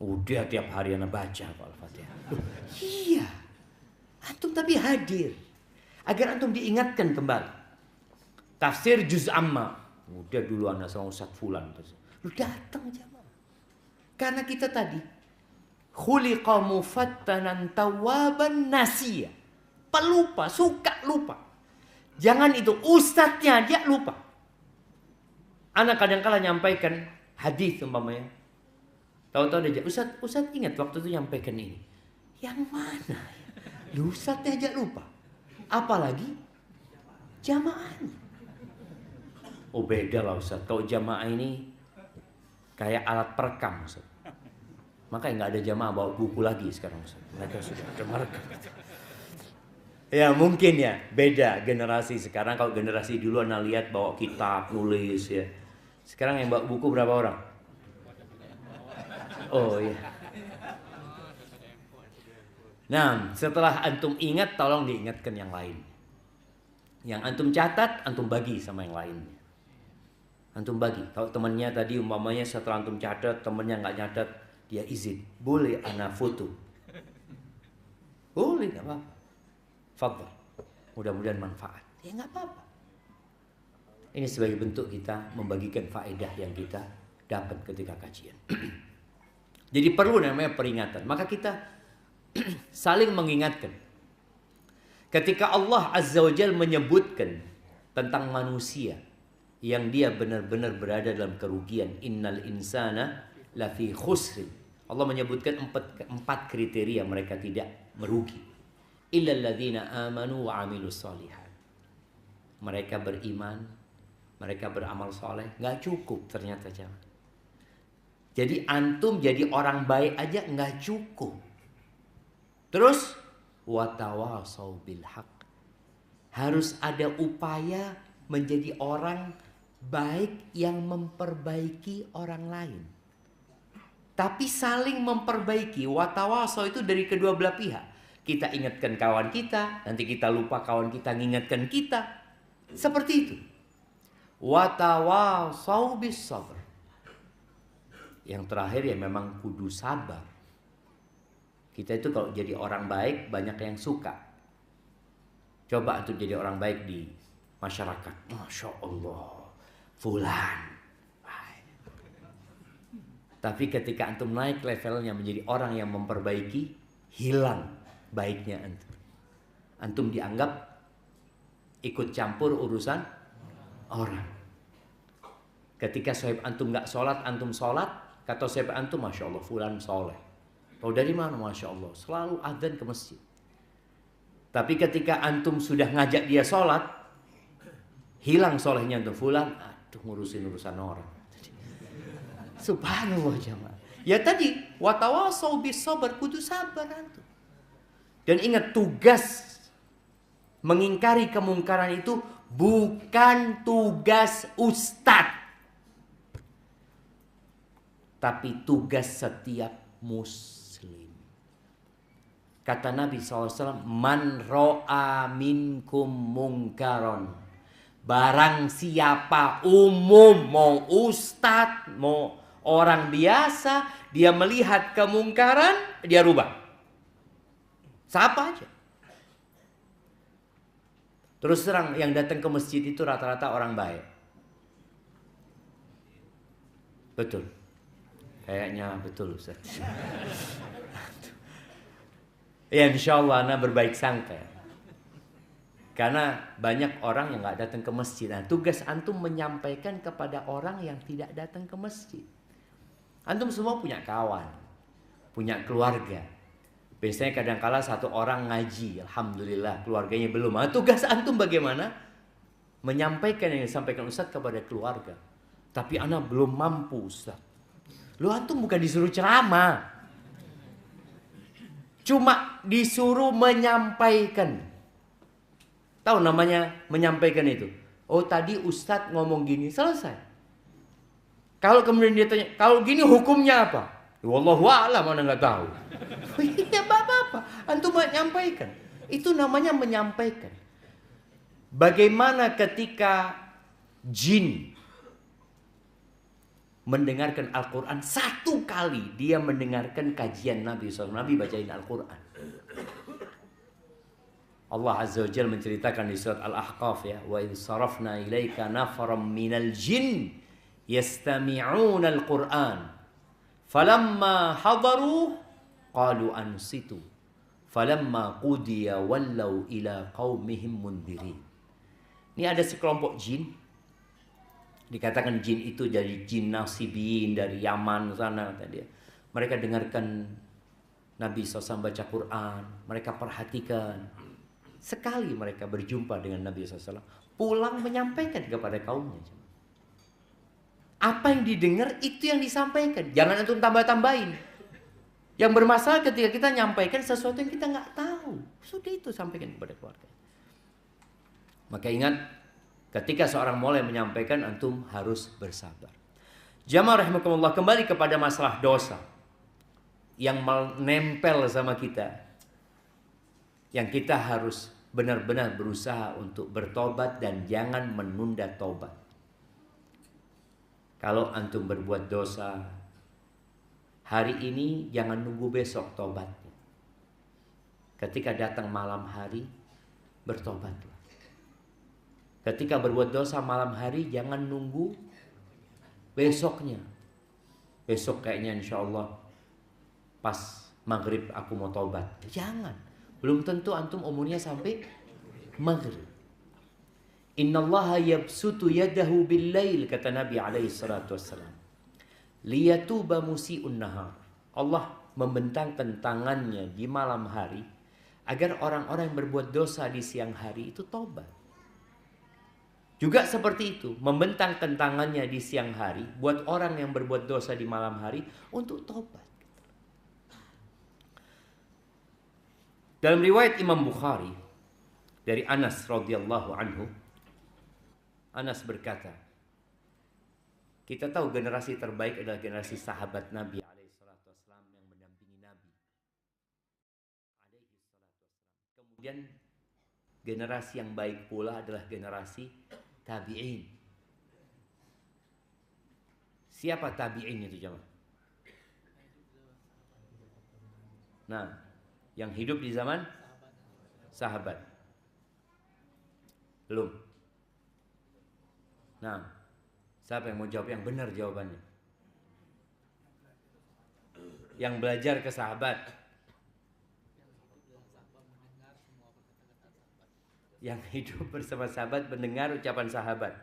[SPEAKER 1] Udah tiap hari anak baca Al-Fatihah. Iya. Antum tapi hadir. Agar antum diingatkan kembali. Tafsir Juz Amma. Udah dulu anak sama Ustaz Fulan. Lu datang jamaah. Karena kita tadi khuliqa mufattanan tawwaban nasiya. Pelupa, suka lupa. Jangan itu ustadznya dia lupa. Anak kadang-kala nyampaikan hadis umpamanya. Tahu-tahu dia, Ustaz ingat waktu itu nyampaikan ini. Yang mana? Ustadznya aja lupa. Apalagi jamaahnya. Oh beda lah Ustaz. Kalau jamaah ini kayak alat perekam Ustaz. Makanya nggak ada jamaah bawa buku lagi sekarang Ustaz. Mereka sudah ada merekam. Ya mungkin ya beda generasi sekarang. Kalau generasi dulu anak lihat bawa kitab nulis ya. Sekarang yang bawa buku berapa orang? Oh iya. Nah setelah antum ingat, tolong diingatkan yang lain. Yang antum catat, antum bagi sama yang lainnya. Antum bagi. Kalau temannya tadi umpamanya setelah antum catat, temannya nggak catat, dia izin. Boleh anak foto. Boleh nggak apa-apa. Fadhal. Mudah-mudahan manfaat. Ya nggak apa-apa. Ini sebagai bentuk kita membagikan faedah yang kita dapat ketika kajian. Jadi perlu namanya peringatan. Maka kita saling mengingatkan. Ketika Allah Azza wa Jalla menyebutkan tentang manusia yang dia benar-benar berada dalam kerugian, innal insana lafi khusrin. Allah menyebutkan empat kriteria mereka tidak merugi. Illal ladzina amanu wa amilus shalihat. Mereka beriman, mereka beramal soleh, nggak cukup ternyata jamaah. Jadi antum jadi orang baik aja nggak cukup. Terus watawasau bil haq. Harus ada upaya menjadi orang baik yang memperbaiki orang lain. Tapi saling memperbaiki. Watawasau itu dari kedua belah pihak. Kita ingatkan kawan kita, nanti kita lupa kawan kita ngingatkan kita. Seperti itu. Watawasau bis sabr. Yang terakhir ya memang kudu sabar. Kita itu kalau jadi orang baik banyak yang suka. Coba untuk jadi orang baik di masyarakat. Masya Allah, fulan. Tapi ketika antum naik levelnya menjadi orang yang memperbaiki, hilang baiknya antum. Antum dianggap ikut campur urusan orang. Ketika sahib antum nggak sholat, antum sholat, Kata siapa antum? Masya Allah, fulan soleh. Tahu dari mana? Masya Allah, selalu adzan ke masjid. Tapi ketika antum sudah ngajak dia sholat, hilang solehnya antum. Fulan, aduh ngurusin urusan orang. Subhanallah jamaah. Ya tadi, watawasau bis sabar, kudu sabar antum. Dan ingat, tugas mengingkari kemungkaran itu bukan tugas ustadz, tapi tugas setiap muslim. Kata Nabi SAW, man ro'a minkum mungkaron. Barang siapa, umum, mau ustadz, mau orang biasa, dia melihat kemungkaran, dia rubah. Siapa aja. Terus terang, yang datang ke masjid itu rata-rata orang baik. Betul. Kayaknya betul, Ustaz. Ya insya Allah Anda berbaik sangka. Karena banyak orang yang gak datang ke masjid. Nah, tugas antum menyampaikan kepada orang yang tidak datang ke masjid. Antum semua punya kawan, punya keluarga. Biasanya kadang-kala satu orang ngaji, alhamdulillah keluarganya belum. Nah, tugas antum bagaimana? Menyampaikan yang disampaikan Ustaz kepada keluarga. Tapi anak belum mampu, Ustaz. Lu antum bukan disuruh ceramah, cuma disuruh menyampaikan. Tahu namanya menyampaikan itu? Oh tadi Ustadz ngomong gini, selesai. Kalau kemudian dia tanya, kalau gini hukumnya apa? Wallahu a'lam, mana nggak tahu. Ya apa-apa, antum menyampaikan. Itu namanya menyampaikan. Bagaimana ketika jin mendengarkan Al-Quran, satu kali dia mendengarkan kajian Nabi SAW. Nabi bacain Al-Quran. Allah Azza wa Jalla menceritakan di surat Al-Ahqaf ya, wa idh sarafna ilaika nafaram minal jin yastami'una al-Qur'an falamma hadaru qalu ansitu falamma qudiya wallau ila qaumihim mundirin. Ini ada sekelompok jin. Dikatakan jin itu dari jin Nasibin dari Yaman sana tadi. Mereka dengarkan Nabi SAW baca Quran, mereka perhatikan. Sekali mereka berjumpa dengan Nabi SAW, pulang menyampaikan kepada kaumnya. Apa yang didengar itu yang disampaikan. Jangan antum tambah-tambahin. Yang bermasalah ketika kita nyampaikan sesuatu yang kita nggak tahu. Sudah itu sampaikan kepada keluarga. Maka ingat, ketika seorang mulai menyampaikan, antum harus bersabar. Jamaah rahimakumullah, kembali kepada masalah dosa yang menempel sama kita, yang kita harus benar-benar berusaha untuk bertobat dan jangan menunda tobat. Kalau antum berbuat dosa hari ini, jangan nunggu besok tobatnya. Ketika datang malam hari, bertobatlah. Ketika berbuat dosa malam hari, jangan nunggu besoknya. Besok kayaknya insya Allah pas maghrib aku mau tobat. Jangan. Belum tentu antum umurnya sampai maghrib. Innallaha yabsutu yadahu bil-lail, kata Nabi alaihi salatu wassalam, liyatuba musi'un nahar. Allah membentangkan tangannya di malam hari agar orang-orang yang berbuat dosa di siang hari itu tobat. Juga seperti itu, membentangkan tangannya di siang hari buat orang yang berbuat dosa di malam hari untuk tobat. Dalam riwayat Imam Bukhari dari Anas radhiyallahu anhu, Anas berkata, kita tahu generasi terbaik adalah generasi sahabat Nabi alaihi salatu wasallam yang mendampingi Nabi alaihi salatu wasallam. Kemudian generasi yang baik pula adalah generasi tabi'in. Siapa tabi'in itu jemaah? Nah, yang hidup di zaman sahabat. Belum. Nah, siapa yang mau jawab yang benar jawabannya? Yang belajar ke sahabat. Yang hidup bersama sahabat, mendengar ucapan sahabat,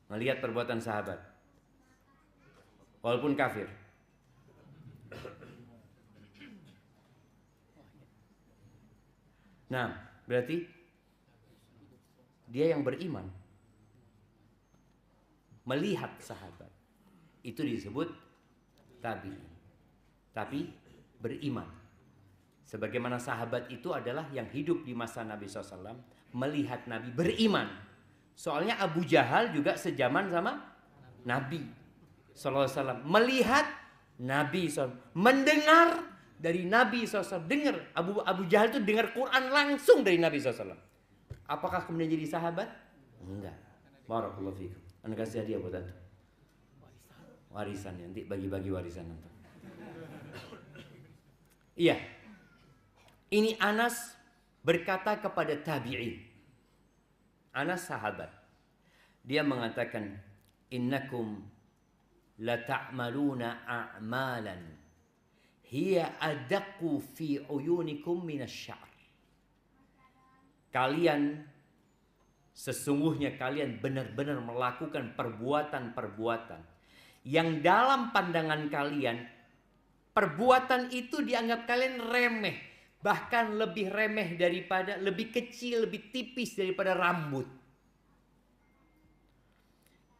[SPEAKER 1] melihat perbuatan sahabat. walaupun kafir. Nah, berarti dia yang beriman melihat sahabat, itu disebut tabi'in. Tapi beriman. Sebagaimana sahabat itu adalah yang hidup di masa Nabi SAW, melihat Nabi, beriman. Soalnya Abu Jahal juga sejaman sama Nabi SAW, melihat Nabi SAW, mendengar dari Nabi SAW. Dengar, Abu Jahal itu dengar Quran langsung dari Nabi SAW. Apakah kemudian jadi sahabat? Enggak. Barakallahu fikum. Anda kasih hadiah buat antum. Warisan, nanti bagi-bagi warisan antum. Iya. Ini Anas berkata kepada tabi'in. Anas sahabat. Dia mengatakan, innakum la ta'maluna a'malan hiya adaqqu fi uyunikum minasy-sya'r. Kalian sesungguhnya kalian benar-benar melakukan perbuatan-perbuatan yang dalam pandangan kalian perbuatan itu dianggap kalian remeh, bahkan lebih remeh daripada, lebih kecil, lebih tipis daripada rambut.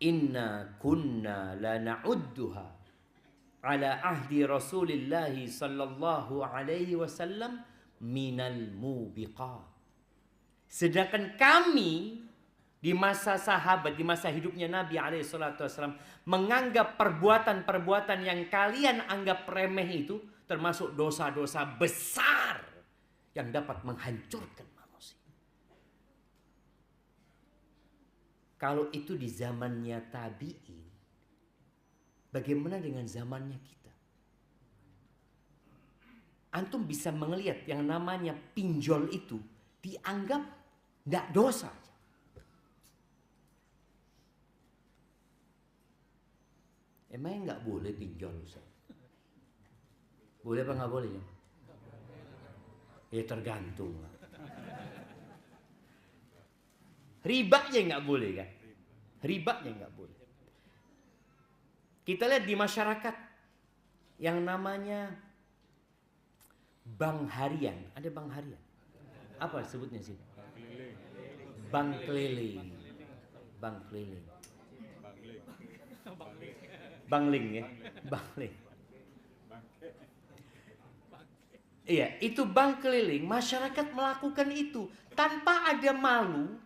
[SPEAKER 1] Inna kunna la na'udduha ala ahdi Rasulillah sallallahu alaihi wasallam minal mubiqat. Sedangkan kami di masa sahabat, di masa hidupnya Nabi SAW menganggap perbuatan-perbuatan yang kalian anggap remeh itu termasuk dosa-dosa besar yang dapat menghancurkan manusia. Kalau itu di zamannya tabi'in, bagaimana dengan zamannya kita? Antum bisa melihat yang namanya pinjol itu dianggap tidak dosa. Emangnya nggak boleh pinjol, Ustaz? Boleh apa nggak boleh? Ya tergantung. Ribanya nggak boleh kan? Ribanya nggak boleh. Kita lihat di masyarakat yang namanya bank harian. Ada bank harian. Apa sebutnya sih? Bank keliling. Bank keliling. Bangling ya. Bangling. Iya, itu bank keliling. Masyarakat melakukan itu tanpa ada malu,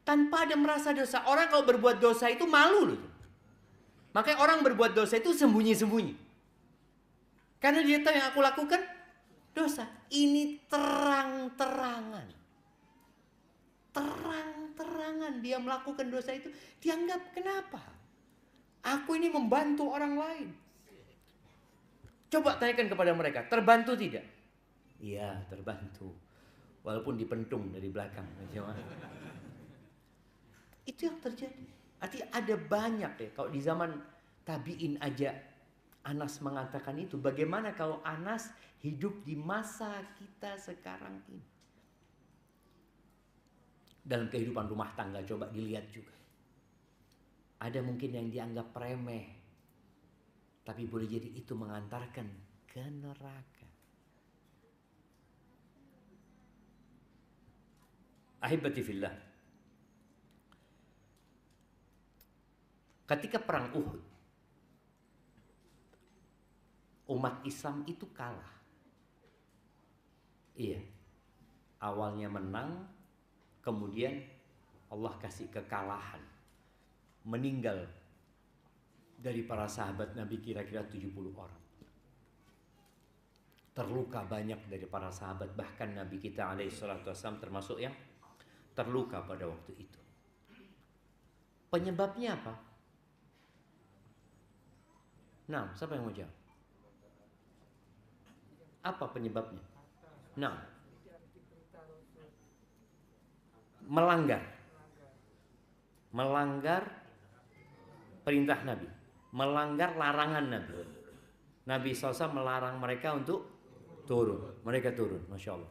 [SPEAKER 1] tanpa ada merasa dosa. Orang kalau berbuat dosa itu malu loh. Makanya orang berbuat dosa itu sembunyi-sembunyi. Karena dia tahu yang aku lakukan dosa. Ini terang-terangan. Terang-terangan dia melakukan dosa itu. Dianggap kenapa? Aku ini membantu orang lain. Coba tanyakan kepada mereka, terbantu tidak? Iya, terbantu. Walaupun dipentung dari belakang. Itu yang terjadi. Artinya ada banyak ya. Kalau di zaman tabi'in aja Anas mengatakan itu. Bagaimana kalau Anas hidup di masa kita sekarang ini? Dalam kehidupan rumah tangga coba dilihat juga. Ada mungkin yang dianggap remeh, tapi boleh jadi itu mengantarkan ke neraka. Ahibati fillah. Ketika perang Uhud, umat Islam itu kalah. Iya. Awalnya menang, kemudian Allah kasih kekalahan. Meninggal dari para sahabat Nabi kira-kira 70 orang. Terluka banyak dari para sahabat, bahkan Nabi kita alaihissalam termasuk yang terluka pada waktu itu. Penyebabnya apa? Nah, siapa yang mau jawab? Apa penyebabnya? Nah, melanggar perintah Nabi, melanggar larangan Nabi. Nabi SAW melarang mereka untuk turun. Mereka turun, Masya Allah.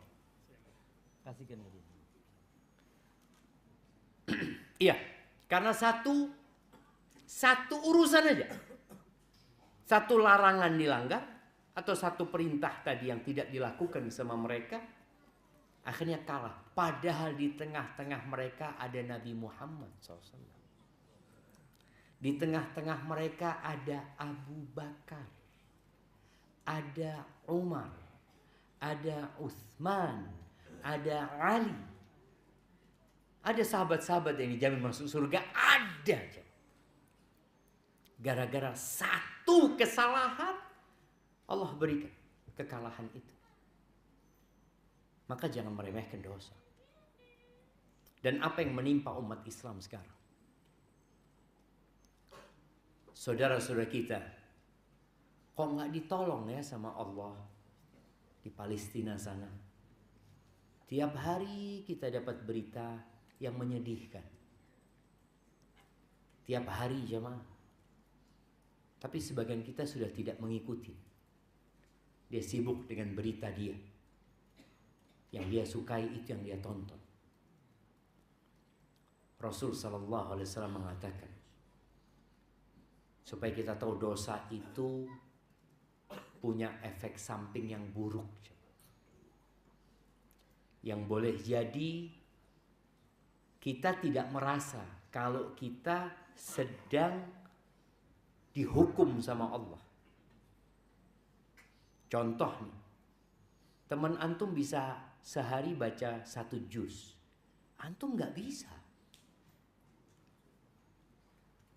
[SPEAKER 1] Kasihkan lagi. Iya, karena satu urusan aja. Satu larangan dilanggar atau satu perintah tadi yang tidak dilakukan sama mereka, akhirnya kalah. Padahal di tengah-tengah mereka ada Nabi Muhammad SAW. Di tengah-tengah mereka ada Abu Bakar, ada Umar, ada Utsman, ada Ali. Ada sahabat-sahabat yang dijamin masuk surga, ada. Gara-gara satu kesalahan, Allah berikan kekalahan itu. Maka jangan meremehkan dosa. Dan apa yang menimpa umat Islam sekarang? Saudara-saudara kita, kok nggak ditolong ya sama Allah di Palestina sana? Tiap hari kita dapat berita yang menyedihkan. Tiap hari jemaah. Tapi sebagian kita sudah tidak mengikuti. Dia sibuk dengan berita dia. Yang dia sukai itu yang dia tonton. Rasul sallallahu alaihi wasallam mengatakan, supaya kita tahu dosa itu punya efek samping yang buruk. Yang boleh jadi kita tidak merasa kalau kita sedang dihukum sama Allah. Contoh nih, teman antum bisa sehari baca 1 juz, antum nggak bisa.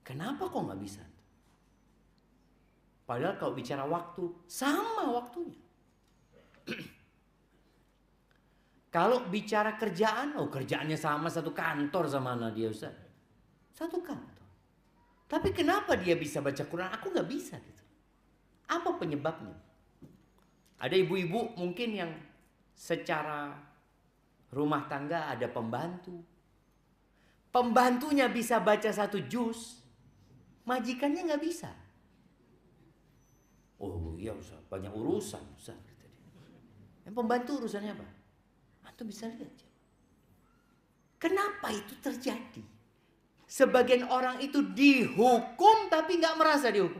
[SPEAKER 1] Kenapa kok nggak bisa? Padahal kalau bicara waktu, sama waktunya. Kalau bicara kerjaan, kerjaannya sama, satu kantor sama dia Ustaz. Satu kantor. Tapi kenapa dia bisa baca Quran? Aku nggak bisa gitu. Apa penyebabnya? Ada ibu-ibu mungkin yang secara rumah tangga ada pembantu. Pembantunya bisa baca 1 juz, majikannya nggak bisa. Oh iya Ustaz, banyak urusan Ustaz. Yang pembantu urusannya apa? Antum bisa lihat. Kenapa itu terjadi? Sebagian orang itu dihukum tapi nggak merasa dihukum.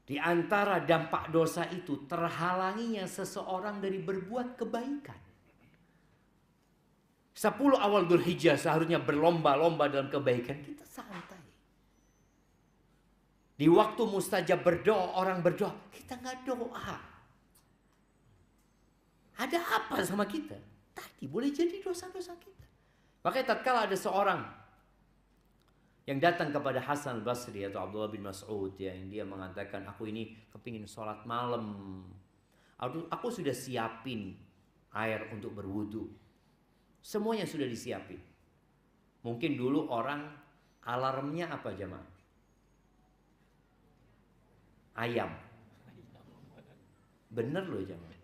[SPEAKER 1] Di antara dampak dosa itu terhalanginya seseorang dari berbuat kebaikan. 10 awal Dzulhijjah seharusnya berlomba-lomba dalam kebaikan, kita santai. Di waktu mustajab berdoa, orang berdoa, kita nggak doa. Ada apa sama kita? Tadi boleh jadi dosa-dosa kita. Makanya tatkala ada seorang yang datang kepada Hasan al-Basri atau Abdullah bin Mas'ud, yang dia mengatakan, aku ini kepingin sholat malam. Aku sudah siapin air untuk berwudu. Semuanya sudah disiapin. Mungkin dulu orang alarmnya apa jemaah? Ayam. Bener loh jemaah.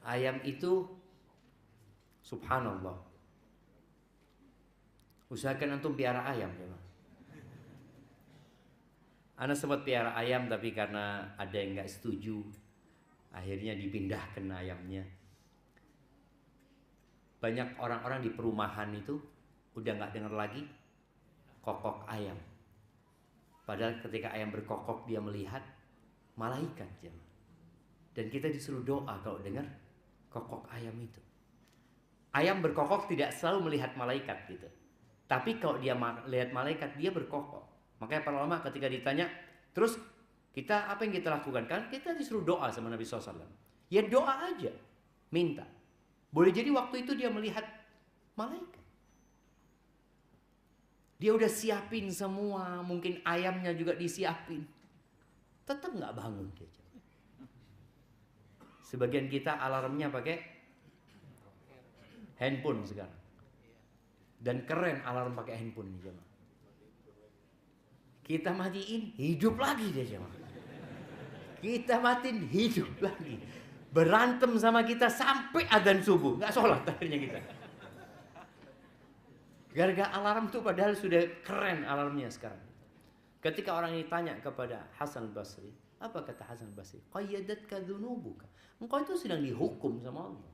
[SPEAKER 1] Ayam itu subhanallah. Usahakan antum piara ayam jemaah. Ana sempat piara ayam tapi karena ada yang nggak setuju, akhirnya dipindahkan ayamnya. Banyak orang-orang di perumahan itu udah nggak dengar lagi kokok ayam. Padahal ketika ayam berkokok dia melihat malaikat jemaah. Dan kita disuruh doa kalau dengar kokok ayam itu. Ayam berkokok tidak selalu melihat malaikat gitu. Tapi kalau dia lihat malaikat, dia berkokok. Makanya para ulama ketika ditanya, terus kita apa yang kita lakukan? Kan kita disuruh doa sama Nabi SAW. Ya doa aja, minta. Boleh jadi waktu itu dia melihat malaikat. Dia udah siapin semua, mungkin ayamnya juga disiapin. Tetap nggak bangun dia. Sebagian kita alarmnya pakai handphone sekarang. Dan keren alarm pakai handphone nih jemaah. Kita matiin, hidup lagi dia jemaah. Kita matiin, hidup lagi. Berantem sama kita sampai adzan subuh, nggak sholat akhirnya kita. Gara-gara alarm tuh padahal sudah keren alarmnya sekarang. Ketika orang ini tanya kepada Hasan al-Basri, apa kata Hasan al-Basri? Qayyadatka dzunubuka. Engkau itu sedang dihukum sama Allah.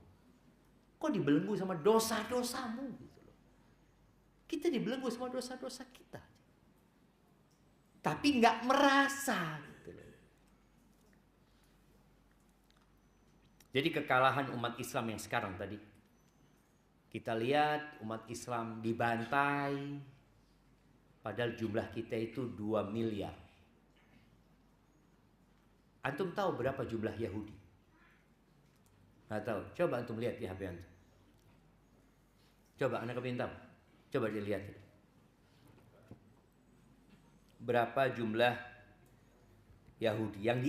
[SPEAKER 1] Kau dibelenggu sama dosa-dosamu gitu loh. Kita dibelenggu sama dosa-dosa kita. tapi nggak merasa. Gitu. Jadi kekalahan umat Islam yang sekarang tadi, kita lihat umat Islam dibantai, padahal jumlah kita itu 2 miliar. Antum tahu berapa jumlah Yahudi? Nggak tahu. Coba antum lihat di HP antum. Coba anak kepingin tahu. Coba dilihat. Berapa jumlah Yahudi yang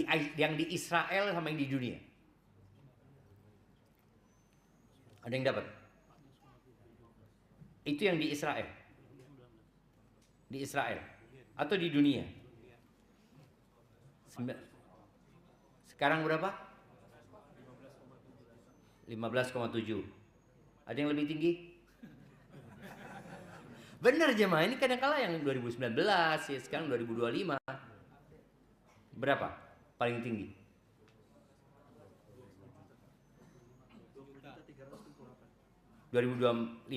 [SPEAKER 1] di Israel sama yang di dunia? Ada yang dapat? Itu yang di Israel. Di Israel atau di dunia? Sekarang berapa? 15,7. Ada yang lebih tinggi? Benar jemaah, ini kadang-kala yang 2019 ya, sekarang 2025. Berapa paling tinggi? 2025.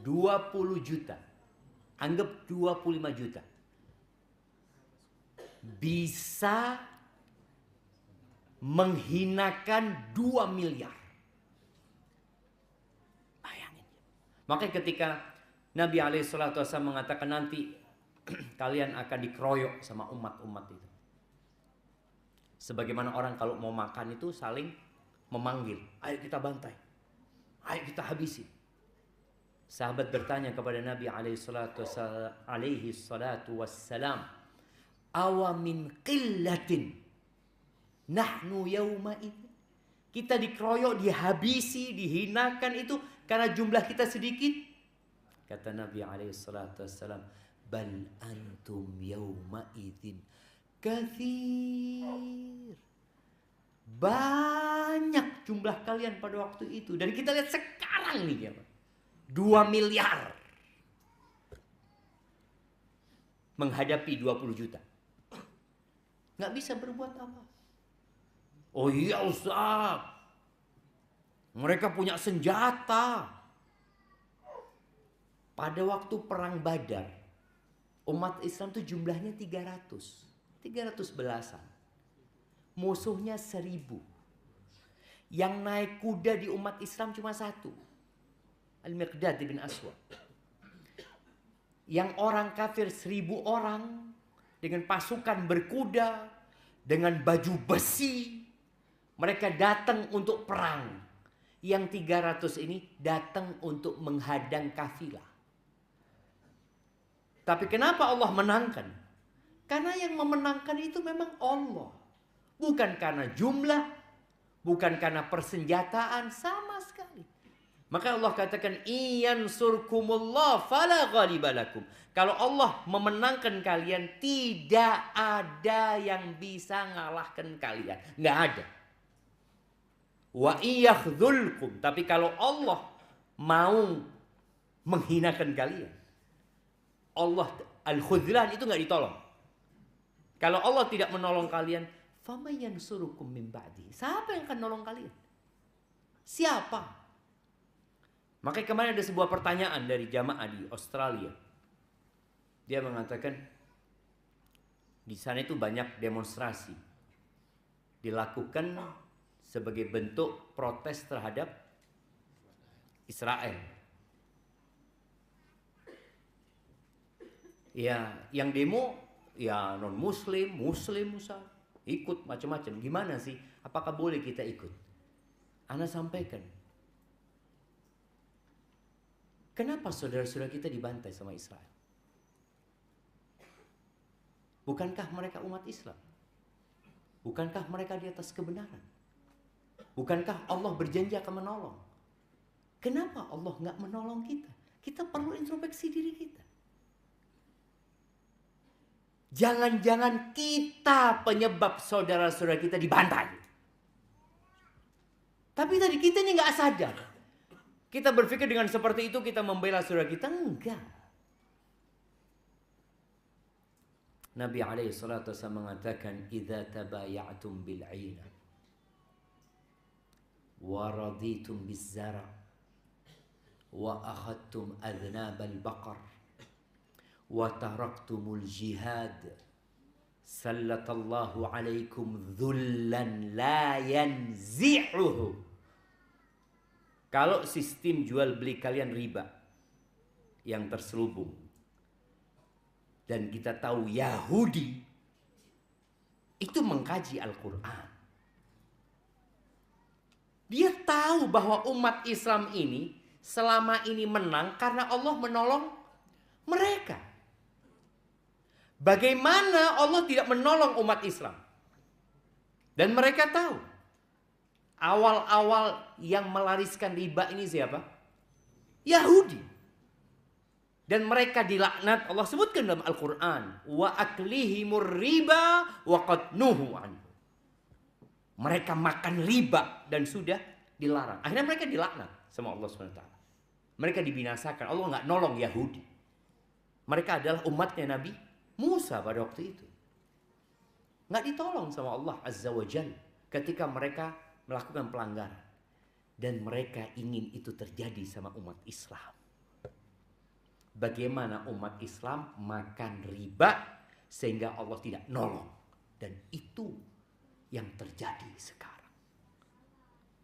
[SPEAKER 1] 20 juta. Anggap 25 juta. Bisa menghinakan 2 miliar. Bayangin. Makanya ketika Nabi SAW mengatakan nanti kalian akan dikeroyok sama umat-umat itu. Sebagaimana orang kalau mau makan itu saling memanggil. Ayo kita bantai. Ayo kita habisi. Sahabat bertanya kepada Nabi alaihi salatu wassalam. Awa min qillatin nahnu yawma itu. Kita dikeroyok, dihabisi, dihinakan itu karena jumlah kita sedikit. Kata Nabi alaihissalam, bal antum yawma idzin katsir. Banyak jumlah kalian pada waktu itu. Dan kita lihat sekarang nih ya, 2 miliar menghadapi 20 juta. Nggak bisa berbuat apa. Oh iya Ustaz, mereka punya senjata. Pada waktu perang Badar, umat Islam itu jumlahnya 300 belasan. Musuhnya 1000. Yang naik kuda di umat Islam cuma 1. Al-Miqdad bin Aswad. Yang orang kafir 1000 orang dengan pasukan berkuda, dengan baju besi. Mereka datang untuk perang. Yang 300 ini datang untuk menghadang kafilah. Tapi kenapa Allah menangkan? Karena yang memenangkan itu memang Allah. Bukan karena jumlah, bukan karena persenjataan, sama sekali. Maka Allah katakan, iyansurkumullah fala ghalibalakum. Kalau Allah memenangkan kalian, tidak ada yang bisa ngalahkan kalian. Nggak ada. Wa iyakhdzulkum. Tapi kalau Allah mau menghinakan kalian, Allah al-khudlan itu nggak ditolong. Kalau Allah tidak menolong kalian, fama yansurukum min ba'di. Siapa yang akan nolong kalian? Siapa? Makanya kemarin ada sebuah pertanyaan dari jamaah di Australia. Dia mengatakan di sana itu banyak demonstrasi dilakukan sebagai bentuk protes terhadap Israel. Ya, yang demo ya non muslim, muslim ikut macam-macam. Gimana sih? Apakah boleh kita ikut? Ana sampaikan. Kenapa saudara-saudara kita dibantai sama Israel? Bukankah mereka umat Islam? Bukankah mereka di atas kebenaran? Bukankah Allah berjanji akan menolong? Kenapa Allah nggak menolong kita? Kita perlu introspeksi diri kita. Jangan-jangan kita penyebab saudara-saudara kita dibantai. Tapi tadi kita ini nggak sadar. Kita berpikir dengan seperti itu kita membela saudara kita. Enggak. Nabi SAW mengatakan, "Idza tabaya'tum bil 'aina wa raditum biz zara' wa akhadtum adnab al baqar wa taraktumul jihad sallatallahu alaikum dhullan la yanzi'uhu. Kalau sistem jual beli kalian riba yang terselubung, dan kita tahu Yahudi itu mengkaji Al-Quran, dia tahu bahwa umat Islam ini selama ini menang karena Allah menolong mereka. Bagaimana Allah tidak menolong umat Islam? Dan mereka tahu awal-awal yang melariskan riba ini siapa? Yahudi. Dan mereka dilaknat. Allah sebutkan dalam Al-Quran, wa aklihimur riba wa qad nuhu anhu. Mereka makan riba dan sudah dilarang. Akhirnya mereka dilaknat sama Allah SWT. Mereka dibinasakan. Allah nggak nolong Yahudi. Mereka adalah umatnya Nabi Musa pada waktu itu. Nggak ditolong sama Allah Azza wa Jalla ketika mereka melakukan pelanggaran. Dan mereka ingin itu terjadi sama umat Islam. Bagaimana umat Islam makan riba sehingga Allah tidak nolong. Dan itu yang terjadi sekarang.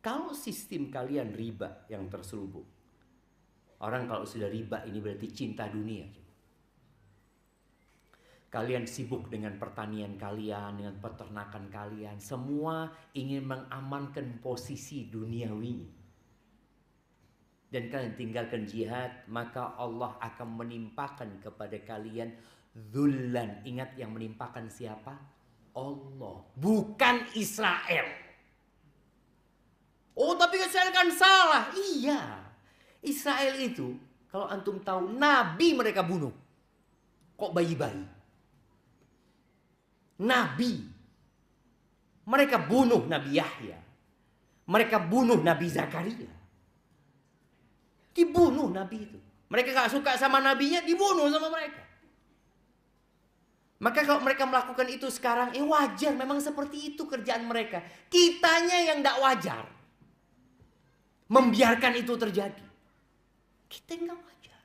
[SPEAKER 1] Kalau sistem kalian riba yang terselubung. Orang kalau sudah riba ini berarti cinta dunia. Kalian sibuk dengan pertanian kalian, dengan peternakan kalian. Semua ingin mengamankan posisi duniawi. Dan kalian tinggalkan jihad, maka Allah akan menimpakan kepada kalian dzullan. Ingat yang menimpakan siapa? Allah, bukan Israel. Oh, tapi Israel kan salah. Iya. Israel itu, kalau antum tahu, nabi mereka bunuh. Kok bayi-bayi? Nabi. Mereka bunuh Nabi Yahya. Mereka bunuh Nabi Zakaria. Dibunuh Nabi itu. Mereka gak suka sama nabinya, dibunuh sama mereka. Maka kalau mereka melakukan itu sekarang, wajar. Memang seperti itu kerjaan mereka. Kitanya yang gak wajar. Membiarkan itu terjadi. Kita yang gak wajar.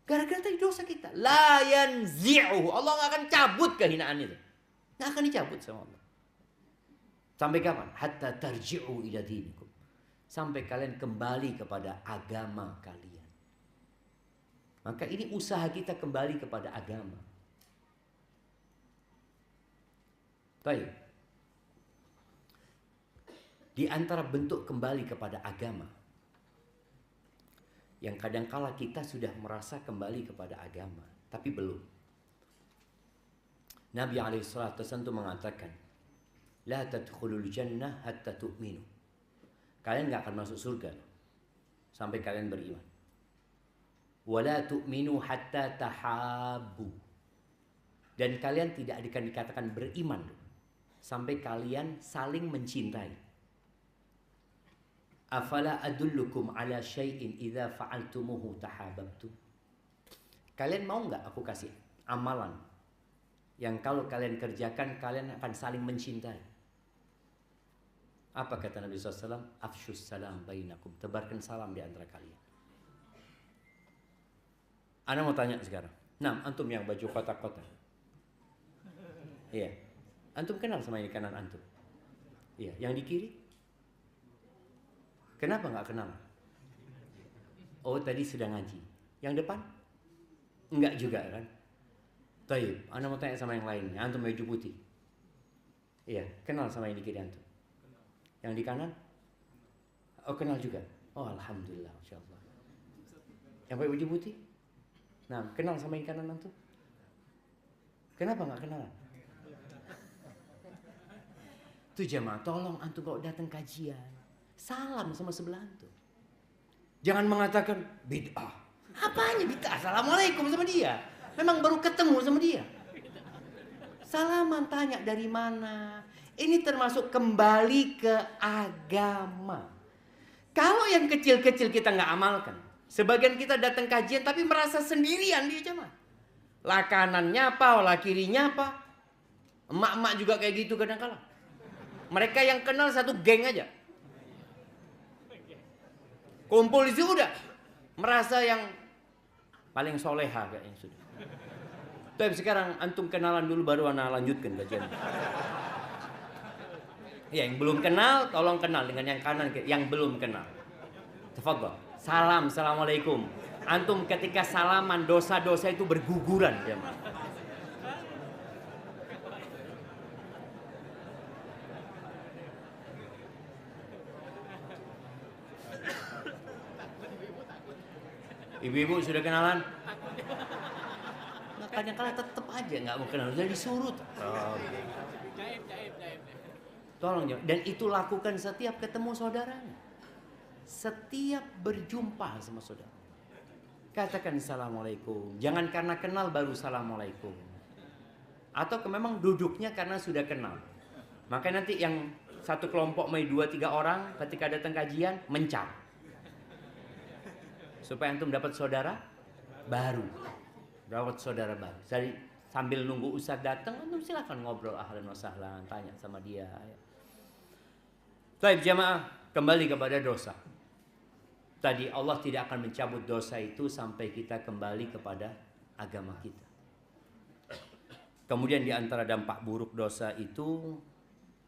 [SPEAKER 1] Gara-gara tadi dosa kita. La yanzi'uhu. Allah gak akan cabut kehinaan itu. Gak akan dicabut sama Allah. Sampai kapan? Hatta tarji'u ila dinikum. Sampai kalian kembali kepada agama kalian. Maka ini usaha kita kembali kepada agama. Baik. Di antara bentuk kembali kepada agama, yang kadangkala kita sudah merasa kembali kepada agama, tapi belum. Nabi SAW itu mengatakan, La tadkhulul jannah hatta tu'minu. Kalian gak akan masuk surga sampai kalian beriman. Wala tu'minu hatta tahabbu. Dan kalian tidak akan dikatakan beriman sampai kalian saling mencintai. Afala adullukum ala syai'in idza fa'altumuhu tahabbtum. Kalian mau nggak aku kasih amalan yang kalau kalian kerjakan kalian akan saling mencintai? Apa kata Nabi SAW? Afshus salam bainakum. Tebarkan salam di antara kalian. Ana mau tanya sekarang. Nah, antum yang baju kotak-kotak. Iya. Antum kenal sama ini kanan antum? Iya. Yang di kiri? Kenapa nggak kenal? Oh, tadi sudah ngaji. Yang depan? Enggak juga kan? Taib. Ana mau tanya sama yang lain. Antum baju putih. Iya. Kenal sama yang di kiri antum? Yang di kanan? Oh, kenal juga. Oh, alhamdulillah, insyaallah. Yang pakai baju putih? Nah, kenal sama yang kanan antum? Kenapa nggak kenalan? Tuh jemaah, tolong antum kalau datang kajian, salam sama sebelah antum. Jangan mengatakan bid'ah. Apanya bid'ah? Assalamualaikum sama dia. Memang baru ketemu sama dia. Salaman, tanya dari mana. Ini termasuk kembali ke agama. Kalau yang kecil-kecil kita nggak amalkan, sebagian kita datang kajian tapi merasa sendirian dia jemaah. Lah kanannya apa, lah kirinya apa. Emak-emak juga kayak gitu kadang-kala. Mereka yang kenal satu geng aja. Kumpul di situ udah merasa yang paling soleha kayaknya sudah. Tapi sekarang antum kenalan dulu baru ana lanjutkan kajian. Ya, yang belum kenal tolong kenal dengan yang kanan, yang belum kenal. Tafadhol. Salam, assalamualaikum. Antum ketika salaman dosa-dosa itu berguguran jemaah. Ibu-ibu sudah kenalan? Makanya kalau tetap aja nggak mau kenal, jadi disuruh. Tolong jawab. Dan itu lakukan setiap ketemu saudaranya. Setiap berjumpa sama saudara. Katakan assalamualaikum. Jangan karena kenal baru assalamualaikum. Atau memang duduknya karena sudah kenal. Maka nanti yang satu kelompok mai 2-3 orang ketika datang kajian mencar. Supaya antum dapat saudara baru. Dapat saudara baru. Jadi sambil nunggu ustaz datang, antum silakan ngobrol ahlan wa sahlan, tanya sama dia. Baik jamaah, kembali kepada dosa. Tadi Allah tidak akan mencabut dosa itu sampai kita kembali kepada agama kita. Kemudian di antara dampak buruk dosa itu,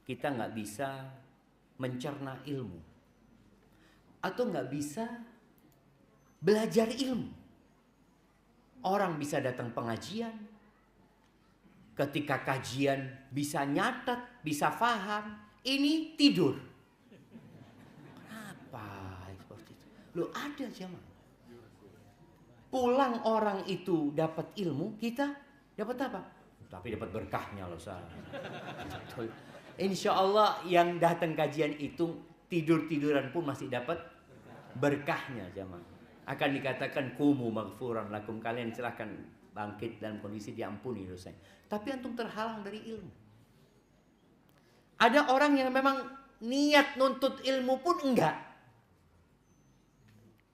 [SPEAKER 1] kita nggak bisa mencerna ilmu. Atau nggak bisa belajar ilmu. Orang bisa datang pengajian, ketika kajian bisa nyatet, bisa faham, ini tidur. Kenapa seperti itu? Loh ada jemaah. Pulang orang itu dapat ilmu, kita dapat apa? Tapi dapat berkahnya loh saya. Insya Allah yang datang kajian itu tidur-tiduran pun masih dapat berkahnya jemaah. Akan dikatakan kumu maghfuran lakum, kalian silahkan bangkit dalam kondisi diampuni dosanya. Tapi antum terhalang dari ilmu. Ada orang yang memang niat nuntut ilmu pun enggak.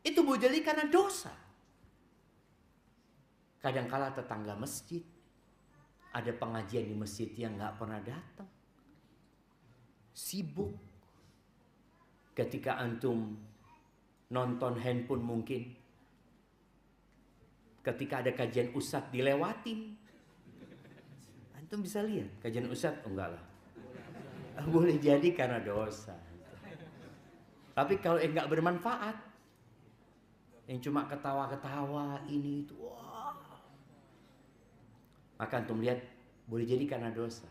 [SPEAKER 1] Itu boleh jadi karena dosa. Kadangkala tetangga masjid, ada pengajian di masjid yang enggak pernah datang. Sibuk. Ketika antum nonton handphone mungkin. Ketika ada kajian ustadz dilewatin. Antum bisa lihat kajian ustadz, enggak lah. Boleh jadi karena dosa. Tapi kalau enggak bermanfaat, yang cuma ketawa-ketawa ini itu, wah. Maka antum lihat boleh jadi karena dosa.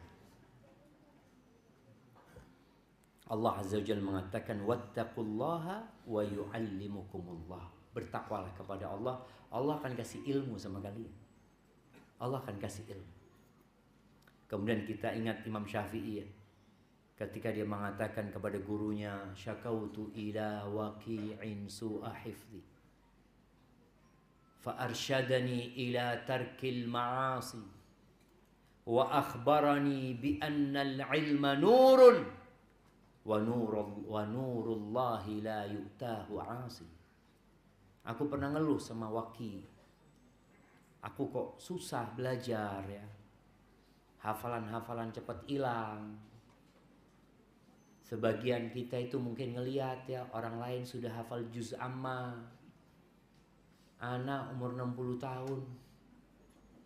[SPEAKER 1] Allah Azza wa Jalla mengatakan wattaqullaha wa yu'allimukumullah. Bertakwalah kepada Allah, Allah akan kasih ilmu sama kalian. Allah akan kasih ilmu. Kemudian kita ingat Imam Syafi'i ya, ketika dia mengatakan kepada gurunya, syakautu ila waqi'in su'a hifdhi fa arsyadani ila tarkil ma'asi wa akhbarani bi anna al-ilma nurun wa nurullahi la yu'tahu 'asi. Aku pernah ngeluh sama Waki. Aku kok susah belajar ya. Hafalan-hafalan cepat hilang. Sebagian kita itu mungkin ngelihat ya, orang lain sudah hafal juz amma. Anak umur 60 tahun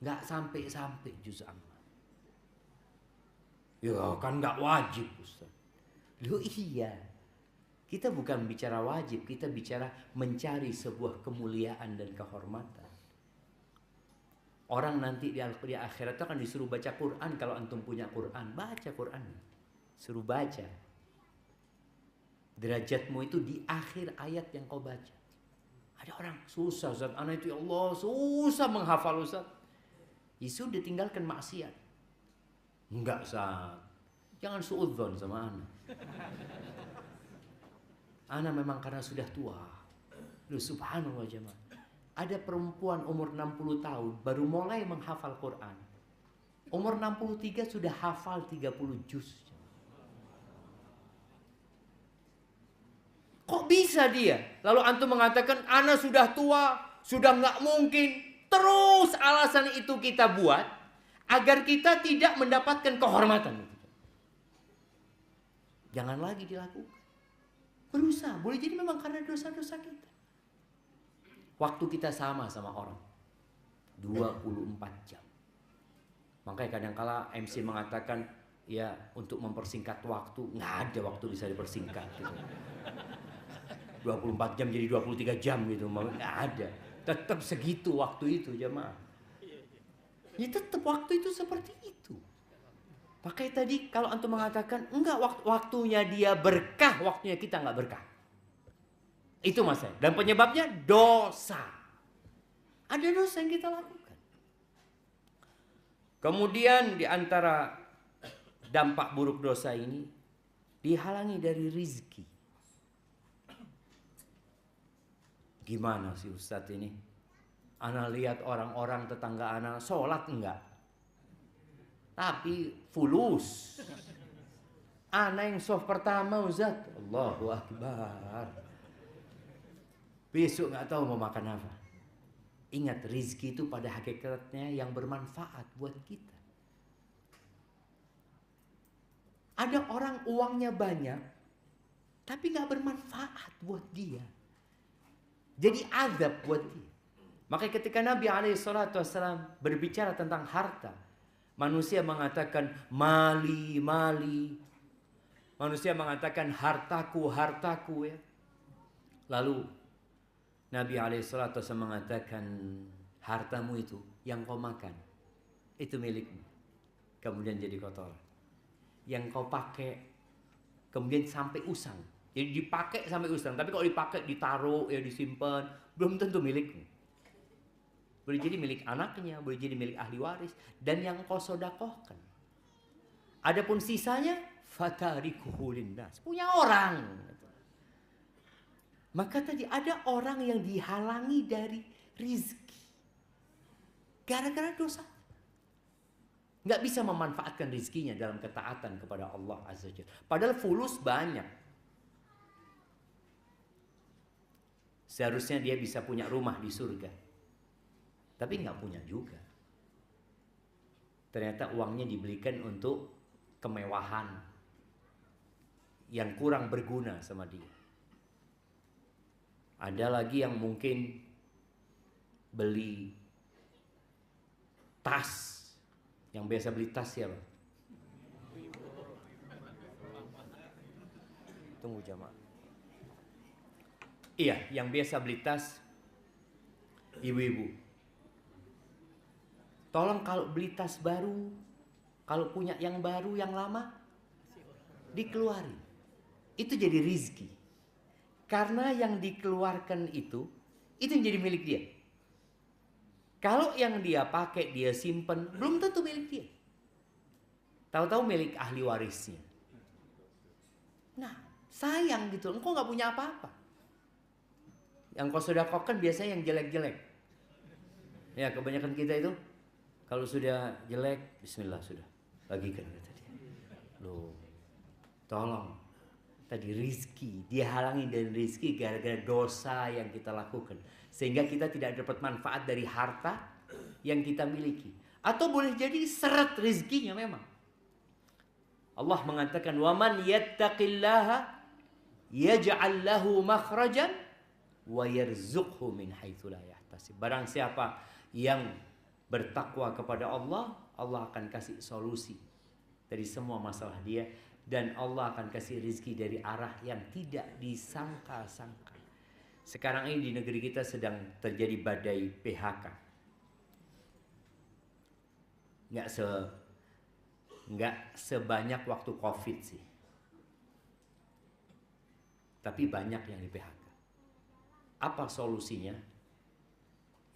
[SPEAKER 1] nggak sampai juz amma. Ya kan nggak wajib Ustaz. Loh iya, kita bukan bicara wajib, kita bicara mencari sebuah kemuliaan dan kehormatan. Orang nanti di akhirat itu akan disuruh baca Quran. Kalau antum punya Quran, baca Quran. Suruh baca. Derajatmu itu di akhir ayat yang kau baca. Ada orang susah Ustaz, anak itu ya Allah susah menghafal Ustaz. Ya sudah, tinggalkan maksiat. Enggak Ustaz, jangan suudzon sama anak. Anak memang karena sudah tua. Loh subhanallah jemaah. Ada perempuan umur 60 tahun baru mulai menghafal Quran. Umur 63 sudah hafal 30 juz. Kok bisa dia? Lalu antum mengatakan anak sudah tua, sudah nggak mungkin. Terus alasan itu kita buat agar kita tidak mendapatkan kehormatan. Jangan lagi dilakukan. Berusaha. Boleh jadi memang karena dosa-dosa kita. Waktu kita sama orang. 24 jam. Makanya kadang-kala MC mengatakan, ya untuk mempersingkat waktu, nggak ada waktu bisa dipersingkat gitu. 24 jam jadi 23 jam gitu, nggak ada. Tetap segitu waktu itu jemaah. Ya tetap waktu itu seperti itu. Makanya tadi kalau antum mengatakan enggak, waktunya dia berkah, waktunya kita nggak berkah. Itu masalah. Dan penyebabnya dosa. Ada dosa yang kita lakukan. Kemudian di antara dampak buruk dosa ini, dihalangi dari rizki. Gimana sih Ustadz ini? Ana lihat orang-orang tetangga ana sholat enggak, tapi fulus. Ana yang soft pertama Ustadz, Allahu Akbar. Besok nggak tahu mau makan apa. Ingat, rizki itu pada hakikatnya yang bermanfaat buat kita. Ada orang uangnya banyak, tapi nggak bermanfaat buat dia. Jadi azab buat dia. Makanya ketika Nabi SAW berbicara tentang harta, manusia mengatakan mali, mali. Manusia mengatakan hartaku, hartaku ya. Lalu Nabi SAW mengatakan hartamu itu yang kau makan, itu milikmu. Kemudian jadi kotor. Yang kau pakai, kemudian sampai usang. Jadi dipakai sampai usang. Tapi kalau dipakai, ditaruh, ya disimpan, belum tentu milikmu. Boleh jadi milik anaknya, boleh jadi milik ahli waris. Dan yang kau sodakohkan. Adapun sisanya, fatarikuhu linnas. Punya orang. Maka tadi ada orang yang dihalangi dari rizki. Gara-gara dosa. Nggak bisa memanfaatkan rizkinya dalam ketaatan kepada Allah Azza wa Jalla. Padahal fulus banyak. Seharusnya dia bisa punya rumah di surga. Tapi nggak punya juga. Ternyata uangnya dibelikan untuk kemewahan yang kurang berguna sama dia. Ada lagi yang mungkin beli tas. Yang biasa beli tas siapa? Tunggu jamaah. Iya, yang biasa beli tas ibu-ibu. Tolong kalau beli tas baru, kalau punya yang baru, yang lama, dikeluarin. Itu jadi rizki. Karena yang dikeluarkan itu yang jadi milik dia. Kalau yang dia pakai, dia simpen, belum tentu milik dia. Tahu-tahu milik ahli warisnya. Nah, sayang gitu, engkau nggak punya apa-apa. Yang kau sedekahkan biasanya yang jelek-jelek. Ya, kebanyakan kita itu kalau sudah jelek, bismillah sudah. Bagikan kata dia. Loh, tolong. Tadi rizki, dia halangi dari rizki gara-gara dosa yang kita lakukan. Sehingga kita tidak dapat manfaat dari harta yang kita miliki. Atau boleh jadi seret rizkinya memang. Allah mengatakan, وَمَنْ يَتَّقِ اللَّهَ يَجْعَلْ لَهُ مَخْرَجًا وَيَرْزُقْهُ مِنْ حَيْثُ لَا يَحْتَسِبُ. Barang siapa yang bertakwa kepada Allah, Allah akan kasih solusi dari semua masalah dia. Dan Allah akan kasih rizki dari arah yang tidak disangka-sangka. Sekarang ini di negeri kita sedang terjadi badai PHK. Nggak sebanyak waktu COVID sih. Tapi banyak yang di PHK. Apa solusinya?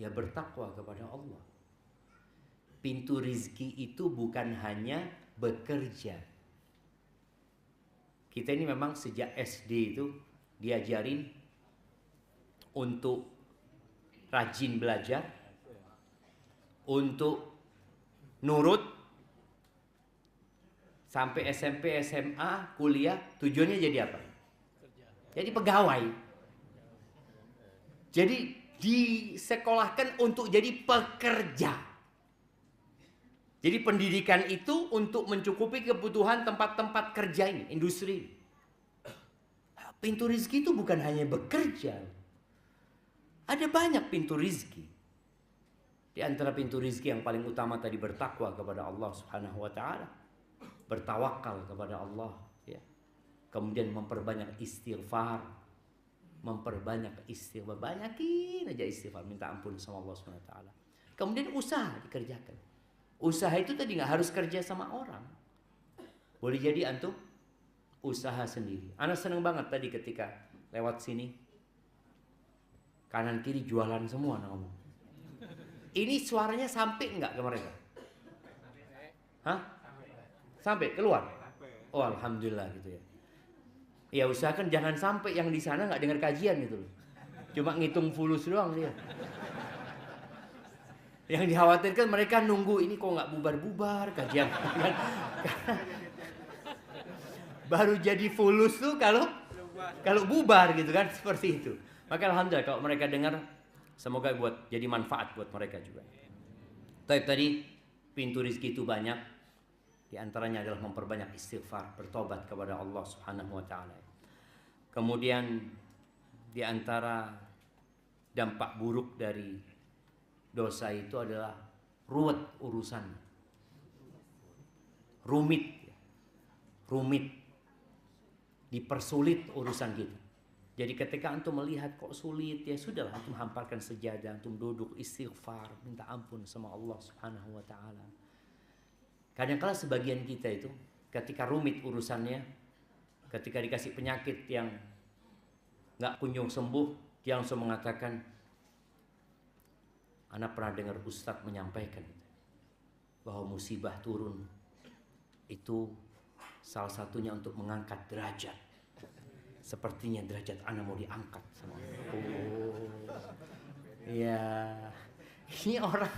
[SPEAKER 1] Ya bertakwa kepada Allah. Pintu rizki itu bukan hanya bekerja. Kita ini memang sejak SD itu diajarin untuk rajin belajar, untuk nurut, sampai SMP, SMA, kuliah, tujuannya jadi apa? Jadi pegawai. Jadi disekolahkan untuk jadi pekerja. Jadi pendidikan itu untuk mencukupi kebutuhan tempat-tempat kerja ini, industri. Pintu rizki itu bukan hanya bekerja. Ada banyak pintu rizki. Di antara pintu rizki yang paling utama tadi bertakwa kepada Allah Subhanahu wa taala. Bertawakal kepada Allah, ya. Kemudian memperbanyak istighfar. Banyakin aja istighfar, minta ampun sama Allah Subhanahu wa taala. Kemudian usaha dikerjakan. Usaha itu tadi nggak harus kerja sama orang. Boleh jadi antum usaha sendiri. Ana seneng banget tadi ketika lewat sini, kanan kiri jualan semua ngomong. Ini suaranya sampai nggak ke mereka? Hah? Sampai keluar? Oh alhamdulillah gitu ya. Ya usahakan jangan sampai yang di sana nggak dengar kajian gitu loh. Cuma ngitung fulus doang dia. Yang dikhawatirkan mereka nunggu ini kok nggak bubar-bubar kajian. Baru jadi fulus tuh kalau bubar gitu kan, seperti itu. Maka alhamdulillah kalau mereka dengar, semoga jadi manfaat buat mereka juga. Tadi pintu rezeki itu banyak. Di antaranya adalah memperbanyak istighfar, bertobat kepada Allah Subhanahu wa taala. Kemudian di antara dampak buruk dari dosa itu adalah ruwet urusan. Rumit. Dipersulit urusan kita. Jadi ketika antum melihat kok sulit, ya sudahlah antum hamparkan sejadah, antum duduk istighfar, minta ampun sama Allah Subhanahu wa taala. Kadang-kala sebagian kita itu ketika rumit urusannya, ketika dikasih penyakit yang nggak kunjung sembuh, dia langsung mengatakan, ana pernah dengar Ustadz menyampaikan bahwa musibah turun itu salah satunya untuk mengangkat derajat. Sepertinya derajat ana mau diangkat sama Allah. Oh, ya, ini orang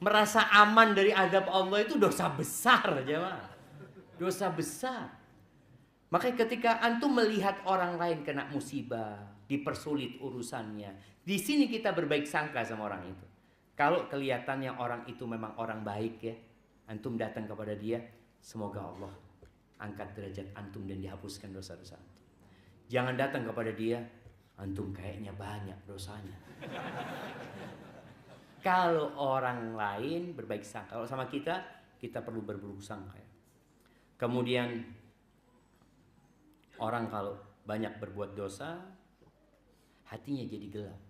[SPEAKER 1] merasa aman dari adab Allah itu dosa besar, jemaah. Dosa besar. Makanya ketika antum melihat orang lain kena musibah, dipersulit urusannya, di sini kita berbaik sangka sama orang itu. Kalau kelihatannya orang itu memang orang baik ya, antum datang kepada dia, semoga Allah angkat derajat antum dan dihapuskan dosa-dosa antum. Jangan datang kepada dia, antum kayaknya banyak dosanya. Kalau orang lain berbaik sangka, kalau sama kita perlu berburuk sangka. Kemudian orang kalau banyak berbuat dosa, hatinya jadi gelap.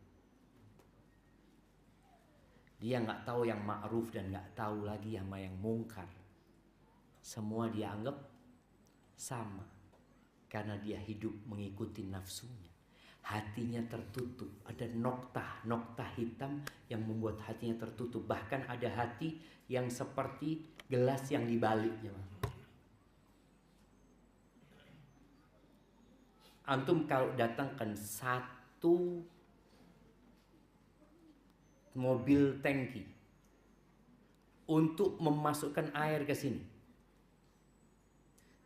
[SPEAKER 1] Dia nggak tahu yang ma'ruf dan nggak tahu lagi sama yang mungkar. Semua dia anggap sama, karena dia hidup mengikuti nafsunya. Hatinya tertutup, ada nokta hitam yang membuat hatinya tertutup. Bahkan ada hati yang seperti gelas yang dibalik. Antum kalau datangkan satu mobil tangki untuk memasukkan air ke sini,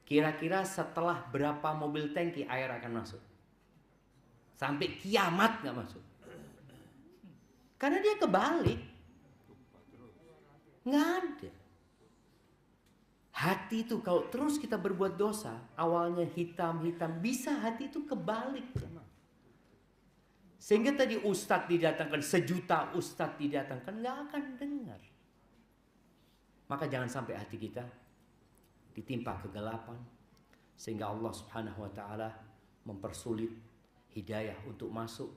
[SPEAKER 1] kira-kira setelah berapa mobil tangki air akan masuk? Sampai kiamat gak masuk. Karena dia kebalik. Nggak ada. Hati itu kalau terus kita berbuat dosa, awalnya hitam, bisa hati itu kebalik. Sehingga tadi ustadz didatangkan, sejuta ustadz didatangkan, nggak akan dengar. Maka jangan sampai hati kita ditimpa kegelapan, sehingga Allah Subhanahu wa taala mempersulit hidayah untuk masuk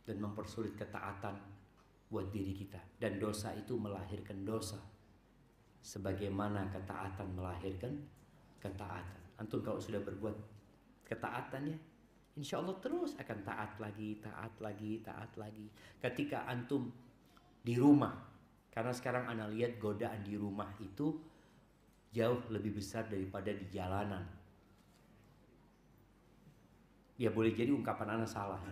[SPEAKER 1] dan mempersulit ketaatan buat diri kita. Dan dosa itu melahirkan dosa, sebagaimana ketaatan melahirkan ketaatan. Antum kalau sudah berbuat ketaatan ya, insya Allah terus akan taat lagi. Ketika antum di rumah, karena sekarang ana lihat godaan di rumah itu jauh lebih besar daripada di jalanan. Ya boleh jadi ungkapan ana salah.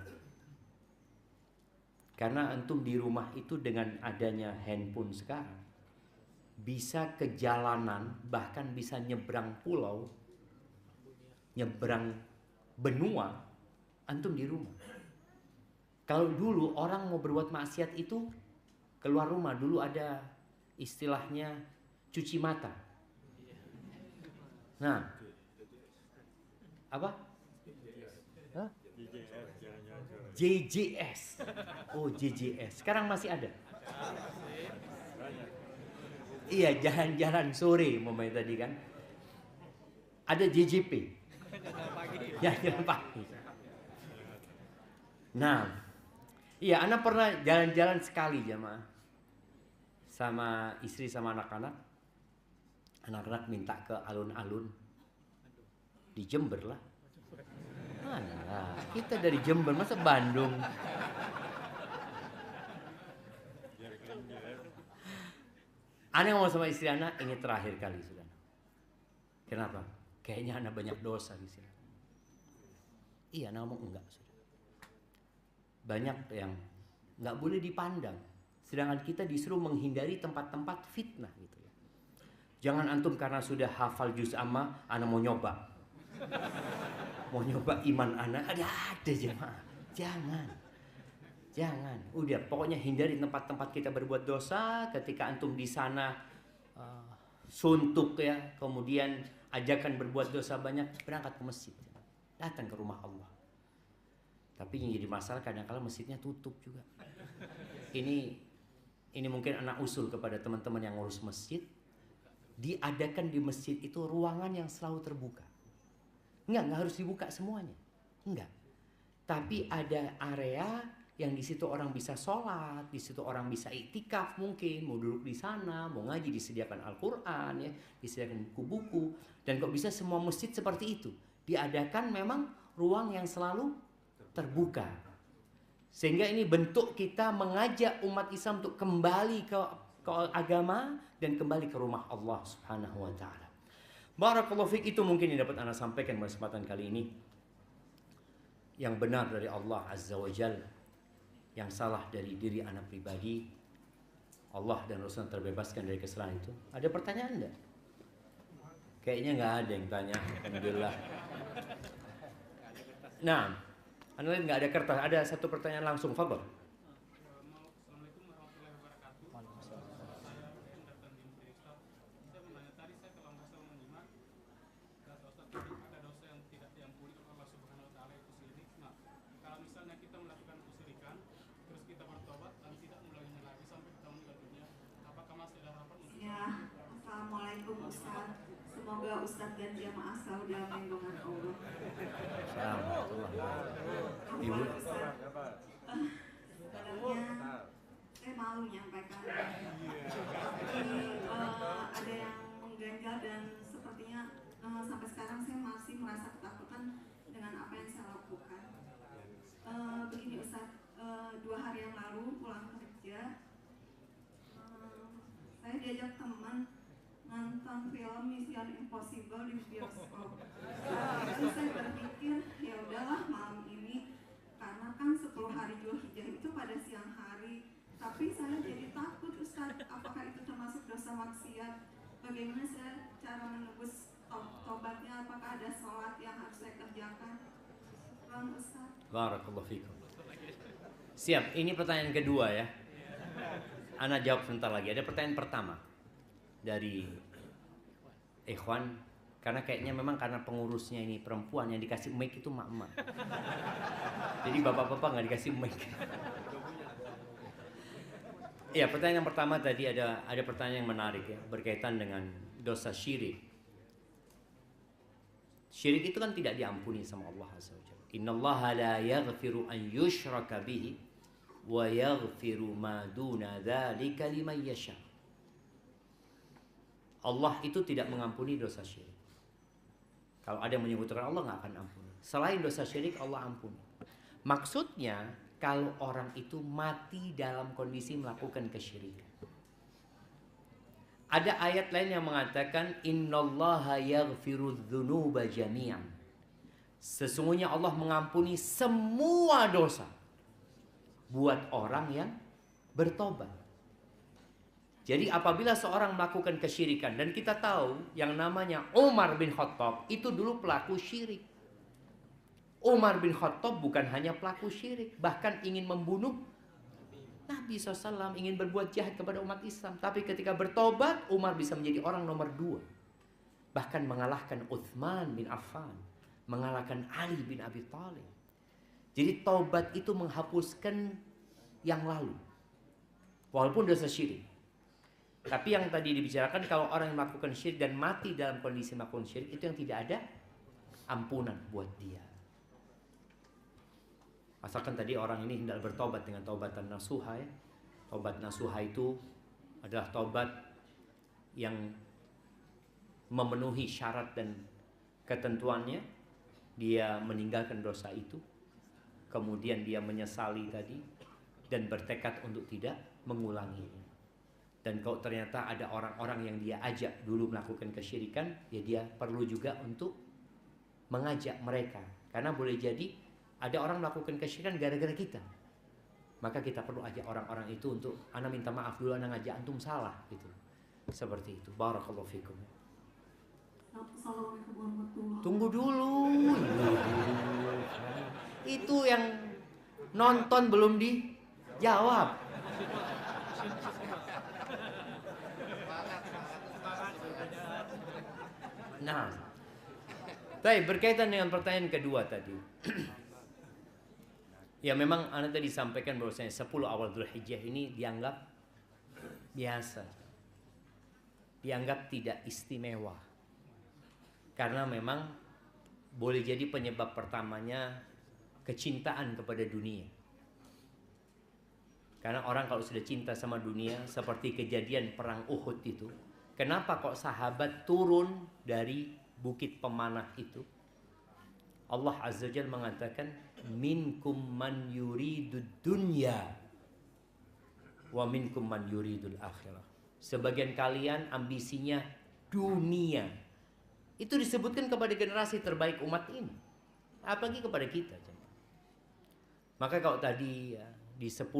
[SPEAKER 1] Karena antum di rumah itu dengan adanya handphone sekarang, bisa ke jalanan, bahkan bisa nyebrang pulau, nyebrang benua, antum di rumah. Kalau dulu orang mau berbuat maksiat itu keluar rumah, dulu ada istilahnya cuci mata. Nah, apa? JJS. Oh, JJS. Sekarang masih ada? Iya, jalan-jalan sore momennya tadi kan. Ada JJP. Jalan pagi. Nah, iya, anak pernah jalan-jalan sekali jamaah sama istri sama anak-anak. Anak-anak minta ke alun-alun di Jember lah. Mana? Kita dari Jember, masa Bandung? Anak ngomong sama istri anak, ini terakhir kali sudah. Kenapa? Kayaknya anak banyak dosa di sini. Iya, anak ngomong enggak sudah. Banyak yang nggak boleh dipandang. Sedangkan kita disuruh menghindari tempat-tempat fitnah gitu ya. Jangan antum karena sudah hafal juz amma, anak mau nyoba. Mau nyoba iman anak, ada jemaah. Jangan. Udah, pokoknya hindari tempat-tempat kita berbuat dosa. Ketika antum di sana suntuk ya, kemudian ajakan berbuat dosa banyak, berangkat ke masjid. Datang ke rumah Allah. Tapi yang jadi masalah kadang-kala masjidnya tutup juga. Ini mungkin anak usul kepada teman-teman yang ngurus masjid. Diadakan di masjid itu ruangan yang selalu terbuka. Enggak harus dibuka semuanya. Enggak. Tapi ada area yang di situ orang bisa sholat, di situ orang bisa iktikaf mungkin, mau duduk di sana, mau ngaji, disediakan Al-Quran, ya, disediakan buku-buku, dan kok bisa semua masjid seperti itu, diadakan memang ruang yang selalu terbuka, sehingga ini bentuk kita mengajak umat Islam untuk kembali ke agama dan kembali ke rumah Allah Subhanahu Wa Taala. Barakallahu fiik, itu mungkin yang dapat Anda sampaikan pada kesempatan kali ini. Yang benar dari Allah Azza wa Jalla, yang salah dari diri anak pribadi. Allah dan Rasul terbebaskan dari kesalahan itu. Ada pertanyaan enggak? Kayaknya nggak ada yang tanya. Alhamdulillah. Nah, Anda lihat nggak ada kertas? Ada satu pertanyaan langsung, fadhol.
[SPEAKER 2] Assalamualaikum warahmatullahi wabarakatuh. Saya datang di Masjid Islam. Saya menanya tadi, saya kalau nggak salah menyimak kata Ustaz tadi ada dosa yang tidak diampuni oleh Allah Subhanahu Wa Taala, itu syirik. Nah, kalau misalnya kita melakukan kesyirikan, terus kita bertobat dan tidak mengulanginya lagi sampai kita meninggal dunia, apakah masih ada harapan untuk?
[SPEAKER 3] Ya, Assalamualaikum Ustaz. Semoga Ustaz dan jamaah selalu dalam lindungan Allah.
[SPEAKER 1] Ibu.
[SPEAKER 3] Ustaz, sebenarnya saya malu menyampaikan. Jadi ada yang mengganjal dan sepertinya sampai sekarang saya masih merasa ketakutan dengan apa yang saya lakukan. Begini Ustaz, 2 hari yang lalu pulang kerja, saya diajak teman nonton film Mission Impossible di bioskop. Jadi saya berpikir ya udahlah malam ini, karena kan 10 hari Dzulhijjah itu pada siang hari. Tapi saya jadi takut Ustaz, apakah itu termasuk dosa maksiat? Bagaimana saya cara menebus tobatnya? Apakah ada sholat yang harus saya kerjakan? Bang Ustaz.
[SPEAKER 1] Barakallahu fikum. Siap, ini pertanyaan kedua ya. Ana jawab sebentar lagi. Ada pertanyaan pertama dari ikhwan, karena kayaknya memang karena pengurusnya ini perempuan, yang dikasih mic itu mak-mak. Jadi bapak-bapak nggak dikasih mic. Ya, pertanyaan yang pertama tadi ada pertanyaan yang menarik ya, berkaitan dengan dosa syirik. Syirik itu kan tidak diampuni sama Allah Azza wa Jalla. Innallaha la yaghfiru an yushraka bihi wa yaghfiru ma duna dzalika liman yasha. Allah itu tidak mengampuni dosa syirik. Kalau ada yang menyebutkan Allah nggak akan ampuni. Selain dosa syirik Allah ampuni. Maksudnya kalau orang itu mati dalam kondisi melakukan kesyirikan. Ada ayat lain yang mengatakan innallaha yaghfiru dzunuba jami'an. Sesungguhnya Allah mengampuni semua dosa buat orang yang bertobat. Jadi apabila seorang melakukan kesyirikan, dan kita tahu yang namanya Umar bin Khattab itu dulu pelaku syirik. Umar bin Khattab bukan hanya pelaku syirik, bahkan ingin membunuh Nabi SAW, ingin berbuat jahat kepada umat Islam. Tapi ketika bertobat, Umar bisa menjadi orang nomor 2. Bahkan mengalahkan Uthman bin Affan, mengalahkan Ali bin Abi Thalib. Jadi taubat itu menghapuskan yang lalu, walaupun dosa syirik. Tapi yang tadi dibicarakan, kalau orang yang melakukan syirik dan mati dalam kondisi melakukan syirik, itu yang tidak ada ampunan buat dia. Asalkan tadi orang ini hendak bertobat dengan taubatan nasuha ya. Taubat nasuha itu adalah taubat yang memenuhi syarat dan ketentuannya. Dia meninggalkan dosa itu, kemudian dia menyesali tadi dan bertekad untuk tidak mengulanginya. Dan kalau ternyata ada orang-orang yang dia ajak dulu melakukan kesyirikan, ya dia perlu juga untuk mengajak mereka. Karena boleh jadi ada orang melakukan kesyirikan gara-gara kita. Maka kita perlu ajak orang-orang itu untuk, ana minta maaf dulu, ana ngajak antum salah gitu. Seperti itu. Barakallahu fikum.
[SPEAKER 3] Assalamualaikum warahmatullahi.
[SPEAKER 1] Tunggu dulu. Itu yang nonton belum dijawab. Nah, baik, berkaitan dengan pertanyaan kedua tadi. Ya memang Anda tadi sampaikan bahwasanya 10 awal Dzulhijjah ini dianggap biasa. Dianggap tidak istimewa. Karena memang boleh jadi penyebab pertamanya kecintaan kepada dunia. Karena orang kalau sudah cinta sama dunia, seperti kejadian perang Uhud itu, kenapa kok sahabat turun dari bukit pemanah itu? Allah Azza wa Jalla mengatakan, minkum man yuridud dunya wa minkum man yuridul akhirah. Sebagian kalian ambisinya dunia. Itu disebutkan kepada generasi terbaik umat ini, apalagi kepada kita. Maka kalau tadi ya, di 10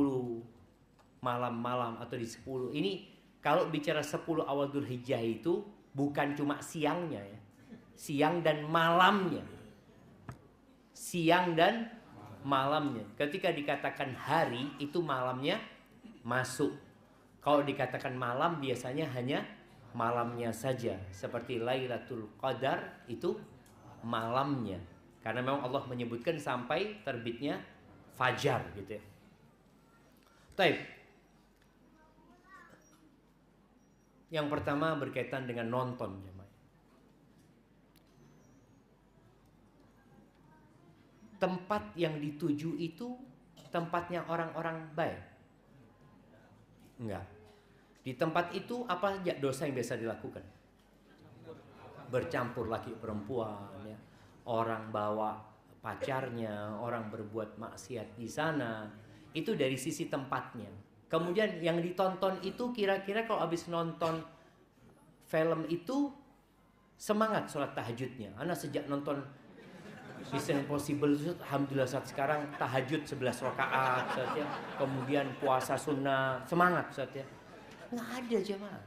[SPEAKER 1] malam-malam atau di 10 ini, kalau bicara 10 awal Dzulhijjah itu bukan cuma siangnya ya, siang dan malamnya. Siang dan malamnya. Ketika dikatakan hari, itu malamnya masuk. Kalau dikatakan malam, biasanya hanya malamnya saja. Seperti Lailatul Qadar, itu malamnya. Karena memang Allah menyebutkan sampai terbitnya fajar gitu ya. Baik. Yang pertama berkaitan dengan nonton jemaah. Tempat yang dituju itu tempatnya orang-orang baik? Enggak. Di tempat itu apa saja dosa yang biasa dilakukan? Bercampur laki perempuan ya. Orang bawa pacarnya, orang berbuat maksiat di sana. Itu dari sisi tempatnya. Kemudian yang ditonton itu kira-kira kalau habis nonton film itu semangat sholat tahajudnya. Ana sejak nonton Mission Impossible itu, alhamdulillah saat sekarang tahajud 11 rakaat saat ya. Kemudian puasa sunnah, semangat saat ya. Nggak ada jemaah.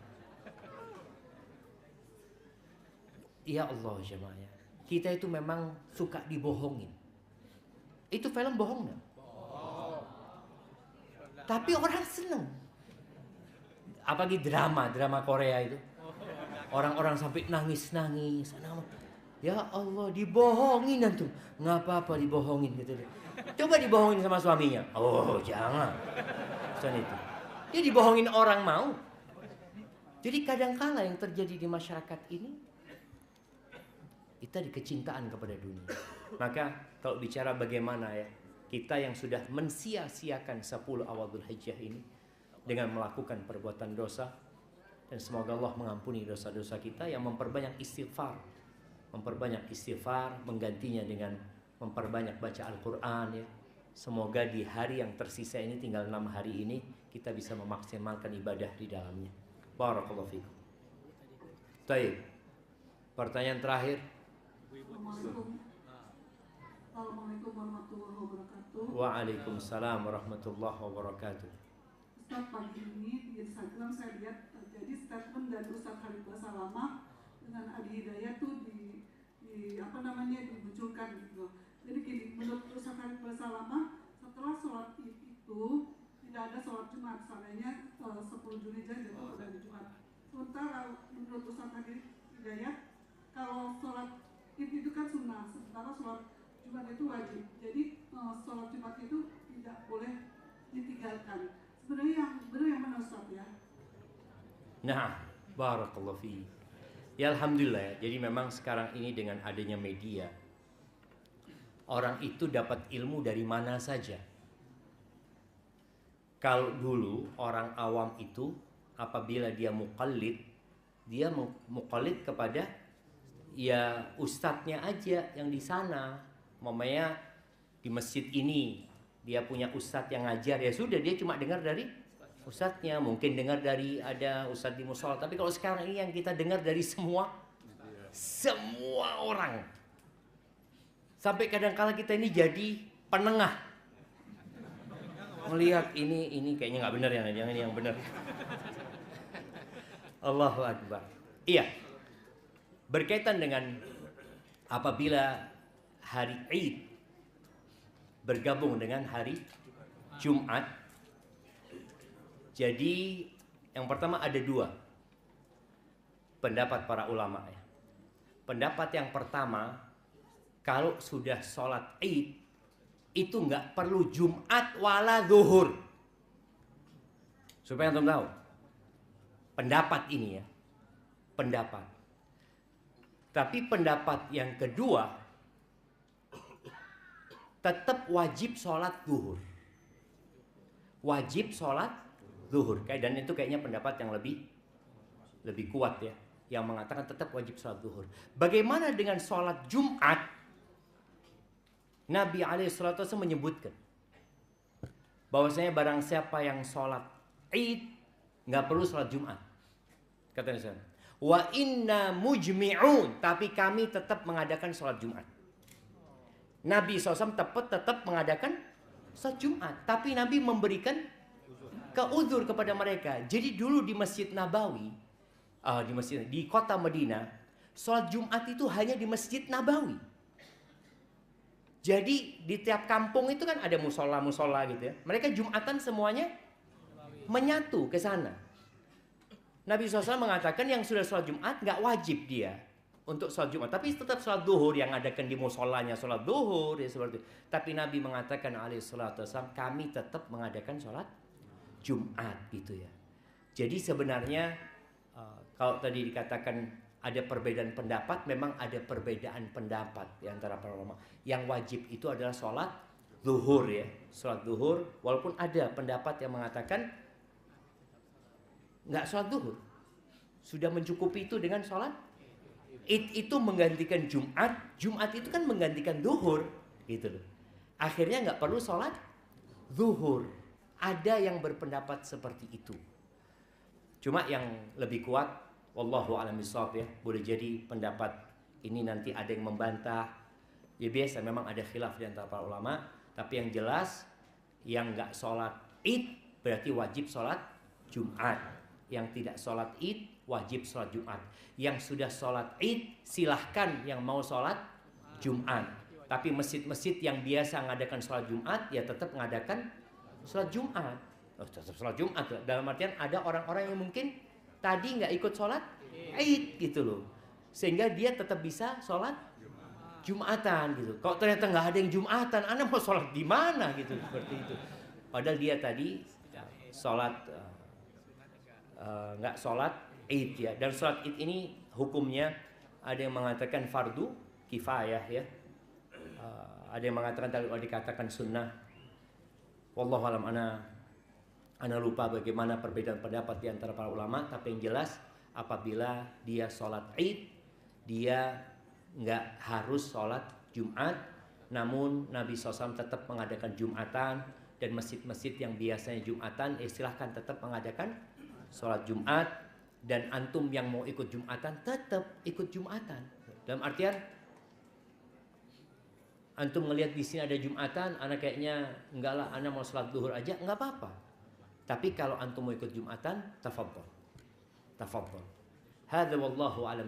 [SPEAKER 1] Ya Allah jemaah ya. Kita itu memang suka dibohongin. Itu film bohong nggak? Tapi orang seneng. Apalagi drama Korea itu. Orang-orang sampai nangis-nangis. Ya Allah, dibohongin antum. Nggak apa-apa dibohongin gitu deh. Coba dibohongin sama suaminya. Oh, jangan. Pesan itu. Dia dibohongin orang mau. Jadi kadangkala yang terjadi di masyarakat ini, kita kecintaan kepada dunia. Maka kalau bicara bagaimana ya, kita yang sudah mensia-siakan 10 awal Dzulhijjah ini dengan melakukan perbuatan dosa, dan semoga Allah mengampuni dosa-dosa kita, yang memperbanyak istighfar. Memperbanyak istighfar, menggantinya dengan memperbanyak baca Al-Quran ya. Semoga di hari yang tersisa ini, tinggal 6 hari ini, kita bisa memaksimalkan ibadah di dalamnya. Barakallahu fikum. Baik. Pertanyaan terakhir.
[SPEAKER 3] Assalamualaikum warahmatullahi wabarakatuh.
[SPEAKER 1] Waalaikumsalam warahmatullahi wabarakatuh.
[SPEAKER 3] Ustaz, pagi ini di Instagram saya lihat jadi statement dari Ustaz Khalid Basalamah dengan Adi Hidayat tuh dimunculkan gitu. Jadi gini, menurut Ustaz Khalid Basalamah, setelah sholat Id itu tidak ada sholat Jumat, seandainya 10 Juli jatuh pada hari Jumat. Sementara menurut Ustaz Khalid Hidayat, kalau sholat Id itu kan sunnah, sementara sholat Jumat itu wajib. Jadi sholat Jumat itu tidak boleh ditinggalkan. Sebenarnya yang benar yang mana Ustaz ya?
[SPEAKER 1] Nah, barakallahu fi. Ya alhamdulillah ya. Jadi memang sekarang ini dengan adanya media, orang itu dapat ilmu dari mana saja. Kalau dulu orang awam itu apabila dia muqallid, dia muqallid kepada ya ustadznya aja yang di sana. Mamanya di masjid ini dia punya ustadz yang ngajar, ya sudah dia cuma dengar dari ustadznya, mungkin dengar dari ada ustadz di musola. Tapi kalau sekarang ini yang kita dengar dari semua orang. Sampai kadang-kala kita ini jadi penengah. Melihat ini kayaknya nggak benar, yang ini yang benar. Allahu Akbar. Iya. Berkaitan dengan apabila hari Id bergabung dengan hari Jumat. Jadi yang pertama ada dua pendapat para ulama ya. Pendapat yang pertama, kalau sudah sholat Id itu nggak perlu Jumat wala zuhur. Supaya antum tahu. Pendapat ini ya. Pendapat. Tapi pendapat yang kedua, tetap wajib sholat zuhur. Wajib sholat zuhur. Dan itu kayaknya pendapat yang lebih kuat ya. Yang mengatakan tetap wajib sholat zuhur. Bagaimana dengan sholat Jumat? Nabi SAW menyebutkan bahwasanya barang siapa yang sholat Id nggak perlu sholat Jumat. Kata Nabi SAW, wa inna mujmi'un, tapi kami tetap mengadakan sholat Jumat. Nabi SAW tetap mengadakan sholat Jumat, tapi Nabi memberikan keuzur kepada mereka. Jadi dulu di Masjid Nabawi, di kota Madinah, sholat Jumat itu hanya di Masjid Nabawi. Jadi di tiap kampung itu kan ada musola gitu ya. Mereka Jumatan semuanya menyatu ke sana. Nabi SAW mengatakan yang sudah sholat Jumat nggak wajib dia untuk sholat Jumat, tapi tetap sholat duhur yang adakan di musolanya sholat duhur ya seperti itu. Tapi Nabi mengatakan alaihissalam kami tetap mengadakan sholat Jumat gitu ya. Jadi sebenarnya kalau tadi dikatakan ada perbedaan pendapat, memang ada perbedaan pendapat di antara para ulama. Yang wajib itu adalah sholat zuhur ya, sholat zuhur. Walaupun ada pendapat yang mengatakan nggak sholat zuhur, sudah mencukupi itu dengan sholat Id itu menggantikan Jumat, Jumat itu kan menggantikan zuhur, gitu loh. Akhirnya nggak perlu sholat zuhur. Ada yang berpendapat seperti itu. Cuma yang lebih kuat, wallahu a'lam bishawab ya, boleh jadi pendapat ini nanti ada yang membantah. Ya biasa, memang ada khilaf di antara para ulama. Tapi yang jelas, yang nggak sholat Id berarti wajib sholat Jumat. Yang tidak sholat Id wajib sholat Jumat. Yang sudah sholat Id silahkan yang mau sholat Jumat. Tapi masjid-masjid yang biasa mengadakan sholat Jumat ya tetap mengadakan sholat Jumat. Tetap sholat Jumat. Dalam artian ada orang-orang yang mungkin tadi nggak ikut sholat Id gitu loh, sehingga dia tetap bisa sholat Jumatan gitu. Kalau ternyata nggak ada yang Jumatan, Anda mau sholat di mana gitu, seperti itu. Padahal dia tadi sholat nggak sholat Id ya. Dan sholat Id ini hukumnya ada yang mengatakan fardu kifayah ya. Ada yang mengatakan kalau dikatakan sunnah. Wallahu alam, ana lupa bagaimana perbedaan pendapat di antara para ulama. Tapi yang jelas apabila dia sholat Id, dia nggak harus sholat Jumat. Namun Nabi SAW tetap mengadakan Jumatan. Dan masjid-masjid yang biasanya Jumatan silahkan tetap mengadakan sholat Jumat. Dan antum yang mau ikut Jumatan tetap ikut Jumatan. Dalam artian antum ngelihat di sini ada Jumatan, anak kayaknya enggak lah, anak mau sholat duhur aja, enggak apa-apa. Tapi kalau antum mau ikut Jumatan, tafadhol. Hadza wallahu a'lam.